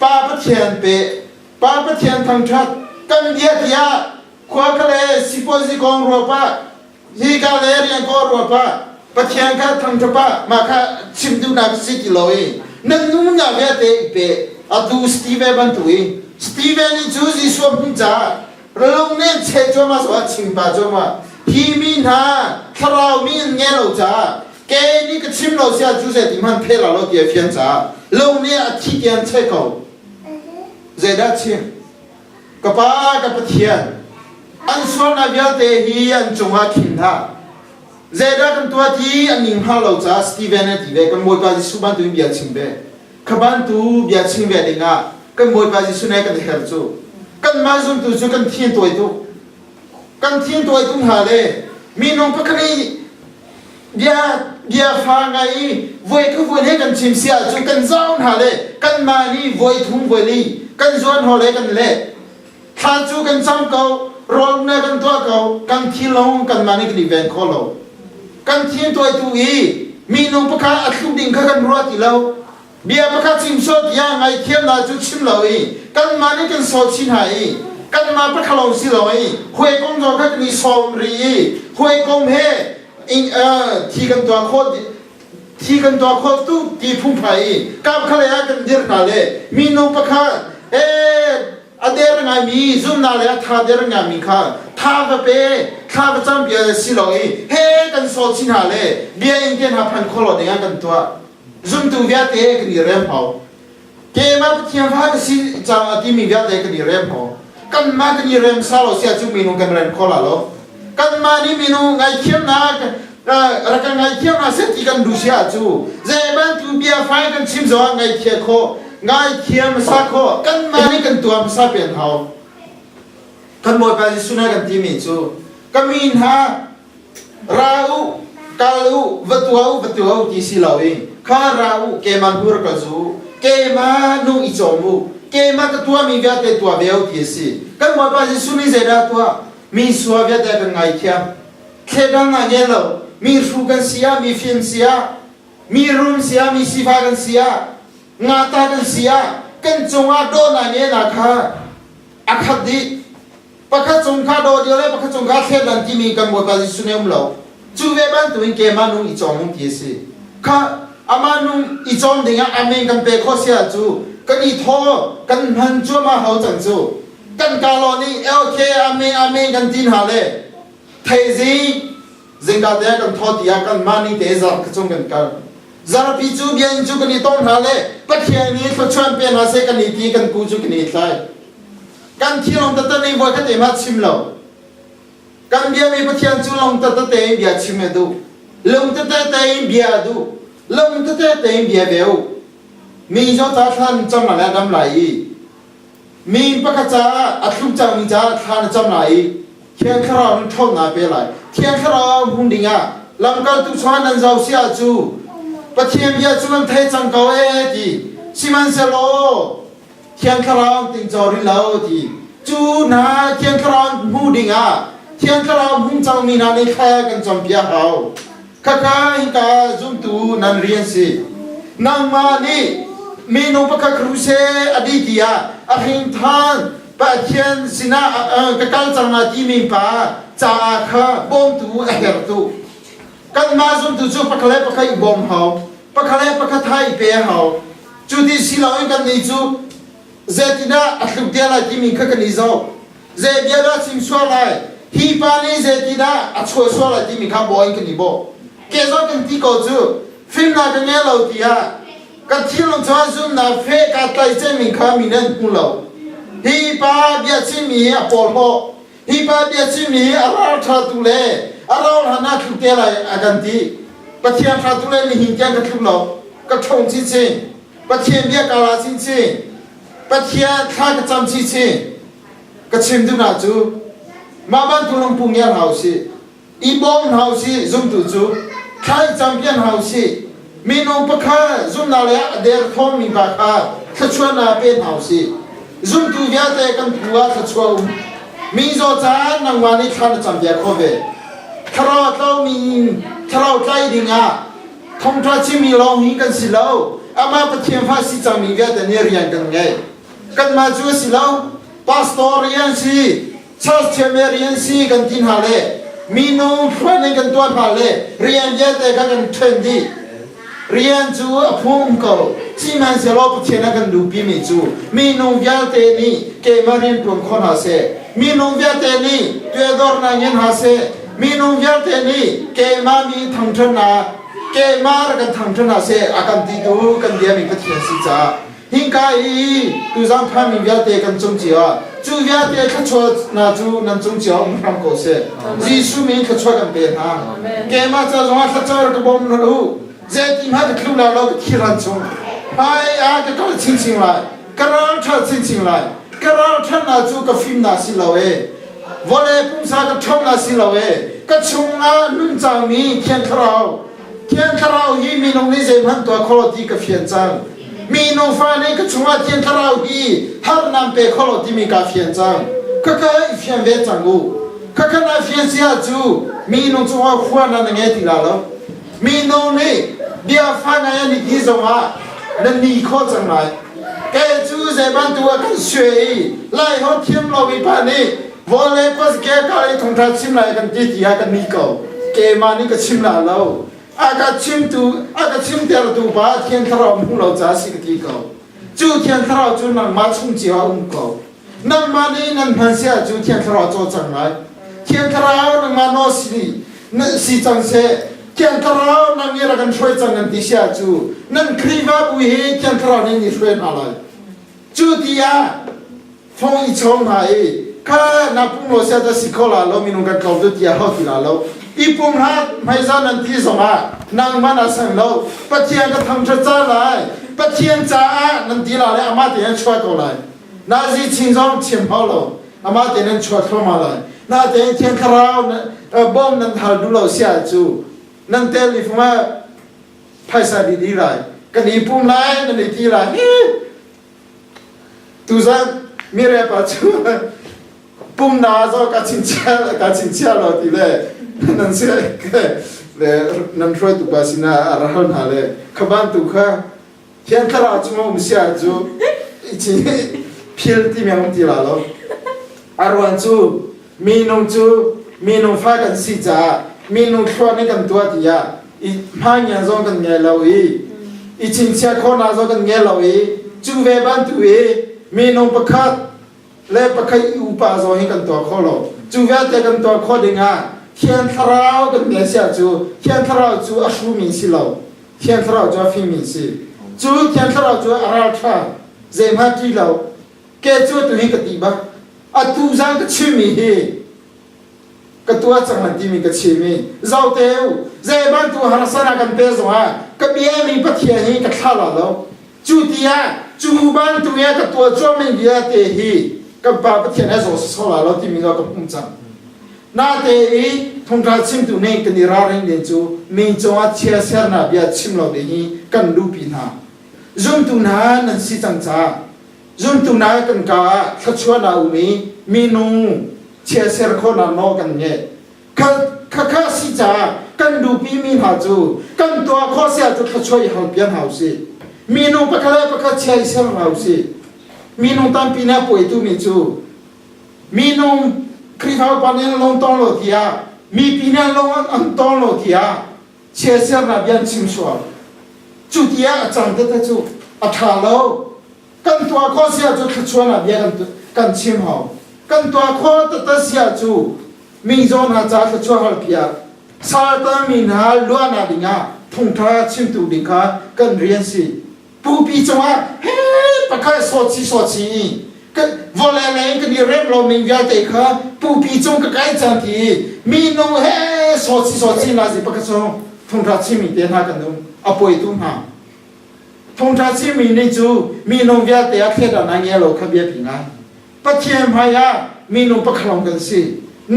ป้าปะเทียนเปป้าปะเทียนทังทัดกันเดียที่อ่ะควาคะเลสิโพซิกองรัวป้าฮีกาเลเรียนกอรัวป้าปะเทียนกันทังทัดป้ามาค่ะชิมดูนักสิกิโลเองนั่นนุนนาเดียเตเปอะดูสตีเวบันตุยสตีเวนี่จูซิสวมจ้าเรื่องนี้เชจวมาสวัสชิมป้าจวมาพีมินฮาคราวมินเงี้ยเราจ้าแกนี่ก็ชิมเราเสียจูเสติมันเพลเราเดียเพียงจ้าลงเนี่ยที่เดียนเช็คเอาเจด้าชิมกับป้ากับปะเทียนอันส่วนนับยาเตฮีอันจงอาคินท่าเจด้ากันตัวที่อันนิ่งพาเราจ้าสตีเวนตีเวกันมวยปาจิสุบันตุเบียชิมเบขบันตุเบียชิมเบดิงากันมวยปาจิสุนัยกันเฮลจูกันมาซุนตุจูกันเทียนตัวตุกันเทียนตัวตุหาเลมีน้องปะคันนี้เบียฟังไงวัยก็วัยให้กันชิมเสียจูกันจ้องหาเลยกันมานี่วัยทุ่งวัยลีกันจวนหอเลยกันเล่ถ้าจูกันจำเขารอเนื้อกันตัวเขากันที่ลงกันมานี่กันอีเวนต์เขาเรากันที่ตัวตัวอีมีน้องประกาศอัดลูกดิ่งกันรัวที่เราเบียประกาศชิมสดยังไงเทียมนาจูชิมเราอีกันมานี่กันสดชิมหายกันมาประคองสิเราอีหวยกงจอกันนี่สอมรีหวยกงเฮที่กันตัวโคตรตู้ที่พุ่งไปกับเขาเลยกันเดือดนาเลยมีน้องประกาศอเดรงไงมีซุ่มนาเลยท่าเดรงไงมีค่ะท่าก็เป้ท่าก็จำเบียสิเราอีเฮกันสดชินหาเลยเบียอินเดียนหาพันคนเราเดียกันตัวซุ่มตัวเบียเตะกันนี่เริ่มเขาเกมาเทียมฟ้าก็สิจางที่มีเบียเตะกันนี่เริ่มเขากันมากันนี่เริ่มซาเราเสียจุมีน้องกันเริ่มคนละแล้วกันมานี่มีน้องไงเทียมนารักไงเทียมนาเสร็จกันดูเสียจูเจบันตัวเบียไฟกันชิมจอไงเทียโคไงเทียมสักข้อกันมานี่กันตัวมันสับเปลี่ยนเขากันบอยไปสุนัขกันที่มีจูกันมีนฮะราอูกาลูวัตถุเอาที่สิเราเองข้าราอูเกมันพูดกันจูเกมันนุ่งอิจอมูเกมันก็ตัวมีเวียดตัวเบี้ยวที่สิกันบอยไปสุนัขเจด้าตัวมีสัวเวียดกันไงเทียมแค่ดังไงเรา มีรูกันเสียมีฟิล์มเสียมีรูมเสียมีสีฟ้ากันเสียงาตากันเสียกันจงอาโดนอะไรนะคะอาคัดดีปะคัดจงคาโดเดียวเลยปะคัดจงคาเทนันที่มีกันหมดกันสุนัยมเราจูเวบันตัวเองเกมานุอีจอมมุกีสิข้าอามานุอีจอมเดียอาเมนกันเปโคเสียจูกันอีท้อกันพันจูมาเขาจังจูกันกาลอนี่เอลเคอาเมนกันดินหาเลยเทซีจิงกาเดียกันท้อดียกันมานี่เดซ่าขจงกันกันจาร์พิจูเบียนจูกันอีต้นหาเลยปะเทียนี้เขาชวนเป็นหาเสกันอีตีกันกูจูกันอีใช่กันที่ลงตัดในวัวกันเต็มหัดชิมเรากันเบียมีปะเทียนจูลงตัดเต็มเบียชิมดูลงตัดเต็มเบียดูลงตัดเต็มเบียเบลมีเจ้าตาท่านจำหน่ายดำไหลมีปะกจ้าอัดลุกจังมีจ้าท่านจำหน่ายเทียนขราวท่องนาเปล่าเทียนขราวหุ่นดิ่งอ่ะลำกันตุชวนนันเจ้าเสียจูปะเทียนเบียจูมันเทจังเกาเอดีชิมันเซโลเทียนขราวติงจอริลาวดีจูนาเทียนขราวหุ่นดิ่งอ่ะเทียนขราวหุ่นจังมีนาในแค่กันจำเปียเขาข้าข้าอิงกาจุ่มตูนันเรียนสินางมานี่มีนุปะครูเซอดีตยาอหิงทานปะเทียนสินะกะกัลจังนาที่มีปาจ่าข้าบอมตูเอเฮรตูกันมาจุ่มตูจูปะคะเลปะคะอีบอมเขาปะคะเลปะคะไทยเปียเขาจูที่สิลาอิกันนี่จูเจตินะอัตลุกเดียลาที่มีข้ากันนี่โซเจเบียร์ชิมชัวไลฮีปานี่เจตินะอัตชัวชัวไลที่มีข้าบอยกันนี่บ่เกษากันที่เขาจูฟิล์มนากันเนี่ยเราที่ฮะกันที่ลงชาซุนนาเฟกัดไตเจมิข้ามีนั่นกูเราฮีปาเบียชิมีอปอลโมฮีปาเบียชิมีอาราชาตุเลอาราหนาทุเตลัยอากันที่ปะเทียนชาตุเลนี่หินแกงกันทุกเราก็ชงชิชิปะเทียนเบียกาลาชิชิปะเทียนข้ากระจำชิชิก็ชิมดูนะจูมาบ้านทุลงปุ่งยาเฮาสิอีบอมเฮาสิซุ่มตุจูข้าจำเปียนเฮาสิมีน้องปะข้าซุ่มนาเลยเดร์ทอมมีปะข้าขชวนนาเป็นเฮาสิซุ่มตูเวียเตกันผัวขชวนมีโจจานนางวานิข้าจำเปียโคเวคราวเรามีคราวใจดิ่งอ่ะทงทัชมีลองหิกันสิแล้วอามาปะเทียนฟ้าสิจำมีเวียแต่เนี่ยเรียนกันไงกันมาช่วยสิแล้วพาสตอร์เรียนสิชาติเชมเรียนสิกันทินหาเลยมีน้องฟันกันตัวหาเลยเรียนเยอะแต่กันเทรนดี้เรียนจูพุ่งเขาที่มันเสียรอบเทียนกันดูปีมีจูมีน้องยาเตนี่เกมาเรียนตัวคนหาเสมีน้องยาเตนี่ตัวดอร์นายนหาเสมีน้องยาเตนี่เกมามีทางชนะเกมากันทางชนะเสอากันติดูกันเดียมีปฏิเสธจ้าหิงกายตุจังพามียาเตกันจงจีอ่ะจูยาเตขชดนาจูนันจงจีอ่ะมันทำโกเสจีสุมีขชดกันเป็นฮะเกมาจะจงอาขชดกันบ่มรู้เจติมาจะคลุมแล้วเราที่รันจงไอ้อาจะก็ชิงชิงไล่กระเราชดชิงชิงไล่กระเราชดนาจูกับฟิล์มนาสิเราวอลเลย์ปุ่มสากับชมนาสิเราก็ชงอานุ่นจางมีเทียนคราวยี่มีน้องนี่เจมันตัวคอดีกับเฟียนจังมีน้องฟ้านี่ก็ชงอาเทียนคราวยี่ฮาร์นัมเปคอดีมีกับเฟียนจังก็แค่เฟียนเวจังกูก็แค่น่าเฟียนเสียจูมีน้องชงอาขวานนั่นไงที่เรามีน้องนี่เดี๋ยวฟ้าไงนี่ที่จงอานั่นนี่ข้อจังไรแกจูเจมันตัวกันสวยไล่เขาเทียมเราวิปานี่วอลเลย์ก็แกก็ไอ้ทงทัดชิมไรกันที่ที่กันนี่ก็เกมานี่ก็ชิมละเราอากาศชิมเดียวดูบ้าเทียนทราวมุ่งเราจะสิกที่ก็จูเทียนทราวจูนังมาชุ่มจีว่าก็นังมานี่นังพันเสียจูเทียนทราวโจจังไรเทียนทราวนังมาโนสินังสิจังเสเทียนทราวนังนี่เรากันช่วยจังนันดิเสียจูนังครีวาบุยเทียนทราวนี่ช่วยอะไรจูที่ยาฟงอีชงไหนข้านับปุ่มโลเสียจะสิโคลาเรามีนุ่งกันเขาดูที่ยาเขาที่ลาเราอีปุ่มฮัดไม่ใช่นันที่สองอ่ะนางมันอาศัยเราปะเทียนก็ทำจะจ้าเลยปะเทียนจ้านันที่ลาเลยอามาเดียนช่วยก็เลยนาจีชิงจองเฉียมเขาเราอามาเดียนช่วยเข้ามาเลยนาเดียนเทียนคราวบ่มนันทาดูเราเสียจูนันเตลิฟมาภายใต้ดีๆเลยกันอีปุ่มไล่นันที่ลาตุจังมีเรื่องปัจจุบันปุ่มนาจอกระชิงเชียเราทีเลยนั่นเสีย le nan troi tu pasina arahon hale khaban tu kha thian thara chumo msia chu ichi phil ti myang ti la lo arwan chu mi nong fa kan si cha mi nong thwa ne kan tua ti ya I hanya zong kan nge lo I chin sia kho na zo kan nge lo chu ve ban tu mi nong pakhat le pakai u pa zo hi kan to kho lo chu ve te kan to kho dinga thian tharao kan nge sia chu thian tharao chu a shu min si lo thian tharao chu a fi min si chu thian tharao chu a ra tha ze ma ti lo ke chu tu hi ka ti ba a tu zang ka chi mi hi ka tua chang man ti mi ka chi mi zau teu ze ban tu har sana kan pe zo ha ka bia mi pa thia hi ka tha la lo chu tia chu ban tu ya ka tua cho mi bia te hi ka ba pa thia na zo so la lo ti mi lo ka pum chang na te I thong ra chim tu ne ka ni ra ring den chu mi cho a chia ser na bia chim lo de hi kan lu pi na zum tu na nan si chang cha zum tu na kan ka tha chua na u mi nu chia ser kho na no kan nge kha si cha kan du pi mi ha chu kan to kho sia chu tha choi hal pian hau si mi nu pa kha chia ser hau si mi nu tam pi na poi tu mi chu mi nu kri hau pa ne long tong lo tia mi pi na long an tong lo tia chia ser na bian chim swa chu tia chang te ta chu a tha lo kan to kho sia chu tha chua na bian kan chim hau kan to kho ta sia chu mi zo na cha tha chua hal pia sa ta mi na lua na dinga thong tha chim tu ding kha kan rian si pu pi chwa he pa kha so chi ka vole le ka ni rem lo min via te kha pu pi chong ka kai chan ti mi no he so chi na si pa ka so thong tha chi mi te na kan no apoi tu ha thong tha chi mi ni chu mi no via te a the da na nge lo kha bia pi nga pa thiam ha ya mi no pa khlong kan si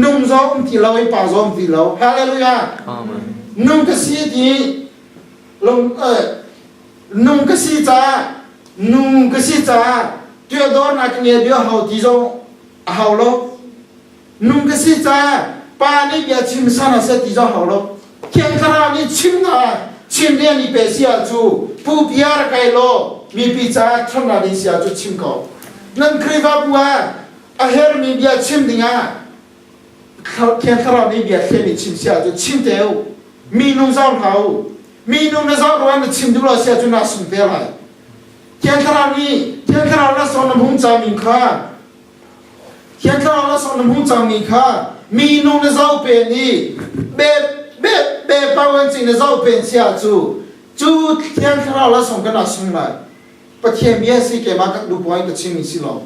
nung zo ti lo I pa zo ti lo hallelujah amen nung ka si ti long nung ka si cha tuyệt đối là cái nghề điều hậu tí dâu hậu lô nung cái gì cha ba này bây chim san là sẽ tí dâu hậu lô thiên khara ni chim đen ni bé xia chú pu bia là cái lô mi bị cha thằng nào đi xia chú chim cầu nên khi vào bua à hết mi bây chim đi à thiên khara ni bây khi mi chim xia chú chim đều mi nung rau hậu mi nung nó rau rồi nó chim đủ là xia chú nó sung bé lại thiên khara là son hung cha min kha thiên khara là son hung cha min kha mi nong na zau pe ni be pa wan chin na zau pe sia chu thiên khara là son kana sung lai pa thiên bia si ke ma ka du point ka chim mi si lo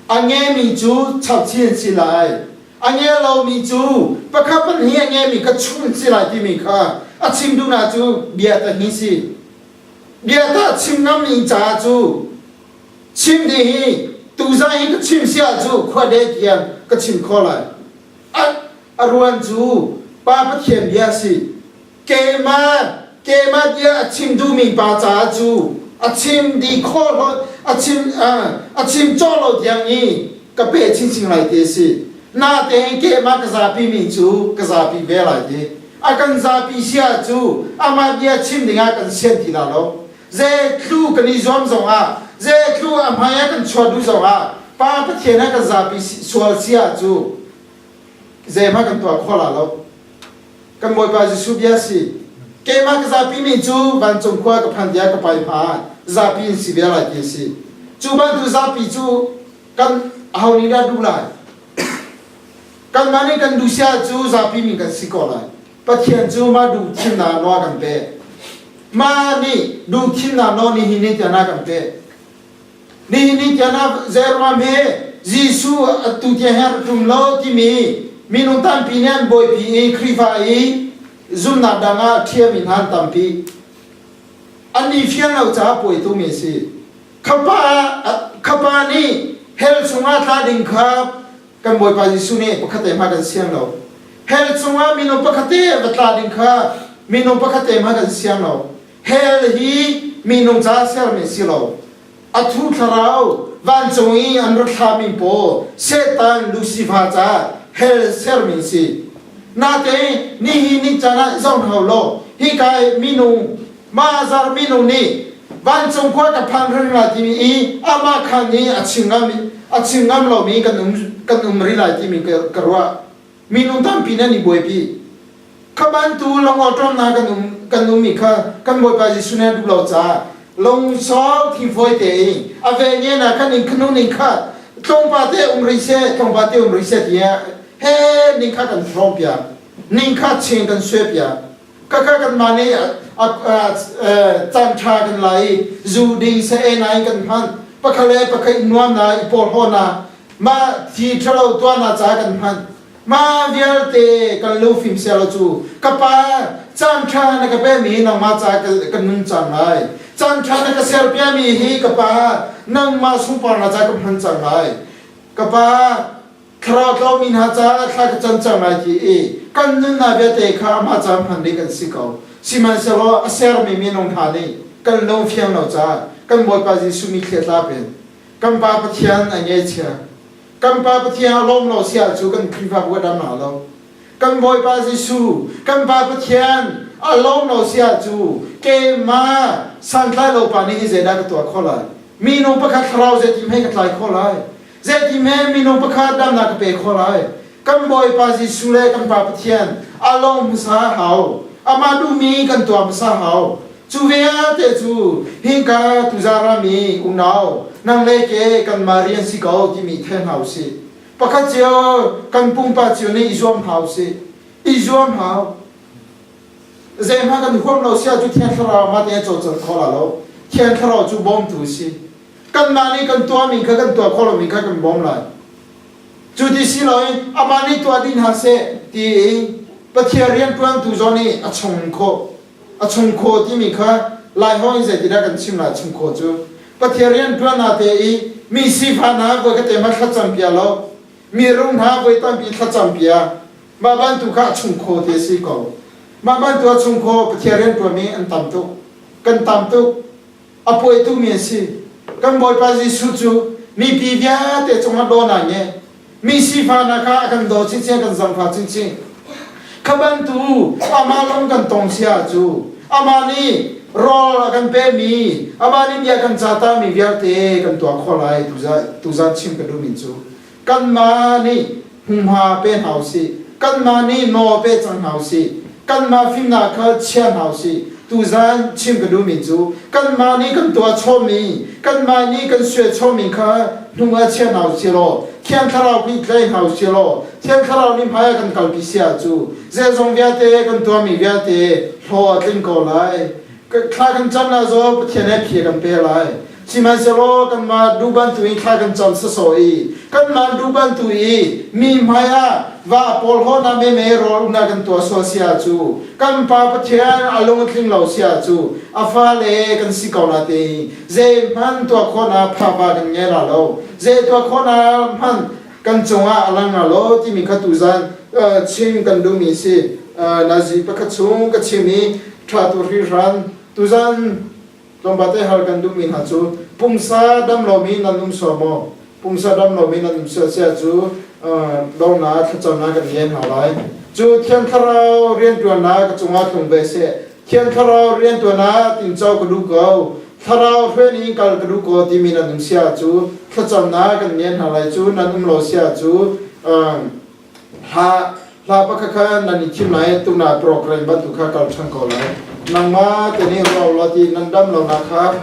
ange mi chu chap chien si lai ange lo mi chu pa kha pan hi ange mi ka chun si lai ti mi kha a chim du na chu bia ta hi si bia ta chim nam ni cha chu chim đi hi tu ra hi cái chim xia chu khoa đế tiang cái chim kho lại a ruan chu ba bắt thiền bia si ke ma dia chim du mi ba cha chu a chim đi kho lo a chim cho lo tiang ni cái bé chim lại thế si na te ke ma cái za pi mi chu cái za pi ve lại thế a kan za pi xia chu a ma dia chim đi nga kan sen ti la lo ze tu kan ni zom zong a ze tu amaya kan chwa du zo a pa pa thiena ka za pi swal sia chu ze ma kan to khola lo kan moi pa su bia si ke ma ka za pi mi chu ban chong kwa ka phan dia ka pai pa za pi si bia la ti si chu ban tu za pi chu kan hau ni da du lai kan ma ni kan du sia chu za pi mi kan si ko lai pa thien chu ma du thin na no kan pe ma ni du thin na no ni hi ni ta na kan pe ni jana zerwa me jisu tu te her tum lo ti mi non tam pinan boy pi krifa zum na danga thia min han tam pi ani fian lo cha poi tu mi si khapa ni hel sunga tha ding kha kan boy pa jisu ne pakhate ma kan siam lo hel sunga mi no pakhate batla ding kha mi no pakhate ma kan siam lo hel hi mi no cha ser me si lo a thu tharau van choi an ro tha min po setan lucifer cha hel ser min si นาเตนี่ฮีนิจานะจ้องเฮาโลฮิกายมินูมาซาร์มินูนี่วันจงควกับพันเรื่องอะไรที่มีอามาคันนี้ชิงงามเรามีกันริลายที่มีกระว่ามินูตั้งปีนั้นนี่บวยปีขบันตูลงอตรมนากันมีค่ะกันบวยไปจิสุนัยดูเราจ้าลงซอที่ฟอยเตยอาเวเนียนะกันนิขนุนิค่ะตรงปาเตริเซตรงปาเตริเซที่เฮ้นิค่ะกันพร้อมเปียนิค่ะเชิงกันสวยเปียก็กันมาเนี่ยจันทรากันไหลจูดีเสนายกันพันปะคะเลปะคะอินวมนาอิปอลโฮนามาที่ทเราตัวนาจากันพันมาเวียเตกันลูฟิมเซลจูกับปาจันทรานะกับเปมีนังมาจากกันนุนจังไรจันทรานะกับเซลเปียมีฮีกับปานังมาสุปานาจากกันพันจังไรกับปาคราวเรามีนาจาข้าจันจังไรที่กันนุนนาเวียเตข้ามาจำพันดีกันสิเขาสิมันเสลอเซลมีนงทานีกันลงเฟียงเราจ้ากันบอยปาจิสุมิเคลาเป็นกันปาปะเทียนอันเงี้ยเชียกันปาปะเทียนลมเราเสียจูกันคริฟาบวดานาเรากันบอยปาจิสุกันปาปะเทียนอารมณ์เราเสียจูเกมาสันไลเราปานี้เจด้ากับตัวข้อไรมีนงประคัดเราเจติมให้กับไลข้อไรเจติมให้มีนงประคัดดำนักเปข้อไรกันบอยปาจิสุเล่กันปาปะเทียนอารมณ์มุสาหาวอามาดูมีกันตัวมุสาหาวจูเวียเตจูฮิงกาตุจารามีอุณาวนังเลเกกันมาเรียนสิกาวที่มีเทนเฮาสิปะคัดเจียวกันปุ่งปาเจียวในอิจวมเฮาสิอิจวมเฮาเจมากันความเราเสียจุดเทียนทรามาเตียโจจขอละเราเทียนทราจูบอมตุสิกันมานี่กันตัวมีกันตัวขอเรามีกันบอมเลยจุดที่สิเลยอามานี่ตัวดินหาเสตีปะเทียเรียนเพื่อนตุจอนี่อชงโคที่มีค่ะลายห้อยเสร็จได้กันชิมละชงโคจูปะเทียเรียนเพื่อนนาเตอีมีสีฟ้านาไว้ก็เตมาขัดจำเปียแล้วมีรุ่งหาไว้ตั้งปีขัดจำเปียมาบ้านตุกะชงโคเตสิกอมาบ้านตัวชงโคปะเทียเรียนตัวมีอันต่ำตุกันต่ำตุอป่วยตุมีสิกันบอยปาจิสุจูมีปีเบียเตจงมาโดนอะไรเนี่ยมีสีฟ้านาค่ะกันโดชิเชกันสังฟ้าชิขบันตูอามาลงกันตรงเสียจูอามานี่รอกันเปมีอามานี่มีกันจัตามีเวียเตกันตัวขอไลตุจาชิมกันดูมิจูกันมานี่หุมหาเป็นเฮาสิกันมานี่โนเป็นจังเฮาสิกันมาฟิมนาคาเชียนเฮาสิตุจาชิมกันดูมิจูกันมานี่กันตัวชอมีกันมานี่กันเสียชอมีค่ะนุ่งอาเชียนเฮาสิโลเทียนคาราพิเกยเฮาสิโลเทียนคารานิพายกันกัลปิเสียจูเจจงเวียเตกันตัวมีเวียเตพอติงโกไลคลากันจำนาโซเทียนเอพีกันเปไลสิมันเสโลกันมาดูบันตุยคลากันจำสโซอีกันมาดูบันตุยมีมายาว่าปอลโฮนาเมเมโรนากันตัวโซเสียจูกันปาปเทียนอารมณ์ทิ้งเหล่าเสียจูอาฟาเลกันสิกาวนาเตเจมันตัวคนอาพาบากันเงล่าโลเจตัวคนอามันกันจงอาอลังอาโลที่มีขัตุจันชิมกันดูมีสินาจีปะขัดซุงกัชิมีทราตุริรันตุจันตรงบัดเตหัลกันดูมีหัดจูปุ่มซาดัมโลมีนันนุ่มสวมปุ่มซาดัมโลมีนันนุ่มเสียเสียจูดองนาขัดจนากันเย็นหาไรจูเทียนคาราวเรียนตัวนากับจงอาคงเบสเทียนคาราวเรียนตัวนาติงเจ้ากระดูกเอาคาราวเฟนี่กัลกระดูกเอาที่มีนันนุ่มเสียจูขัดจนากันเย็นหาไรจูนันนุ่มโลเสียจูลาปะคะนันนิทิมไหนตุนาโปรแกรมบันทุกข์กัลชังกอลนังมาเตนี่เราลาตีนันดัมเรานะครับ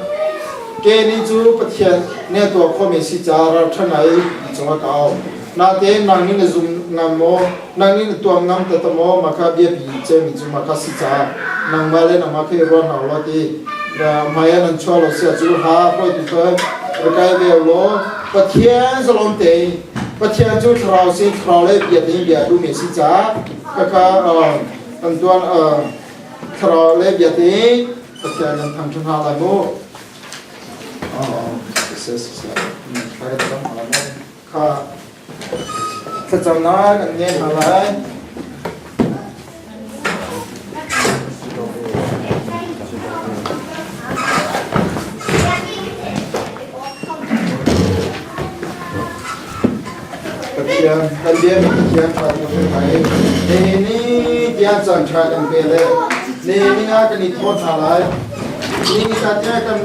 เกนิจูปะเทียนเนี่ยตัวข้อมีสิจาระท่านไหนจังหวะเก่านาเตนังนี่นจุงงามโมนังนี่ตัวงามแต่ตโมมาคาเบียบีเจมิจูมาคาสิจานังมาเลนังมาเครอนเราลาตีมายานันชัวเราเสียจูฮาพอตุเตอร์ระกายเดียวโลปะเทียนสลอนเตปะเทียนจูเราสิเราเลยเบียดนี่เบียดูมีสิจาก็ค่ะอันตัวครอเล็บยาตีปะเทียนทำชุนหาลายโมเสียใครจะทำอะไรค่ะถ้าจำน้ากันเนี่ยอะไรปะเทียนกันเดียนปะเทียนขาดอยู่ไหนนี่ yan sang tra kan pe le ni nga kan ni thot ha lai ni ka ja kan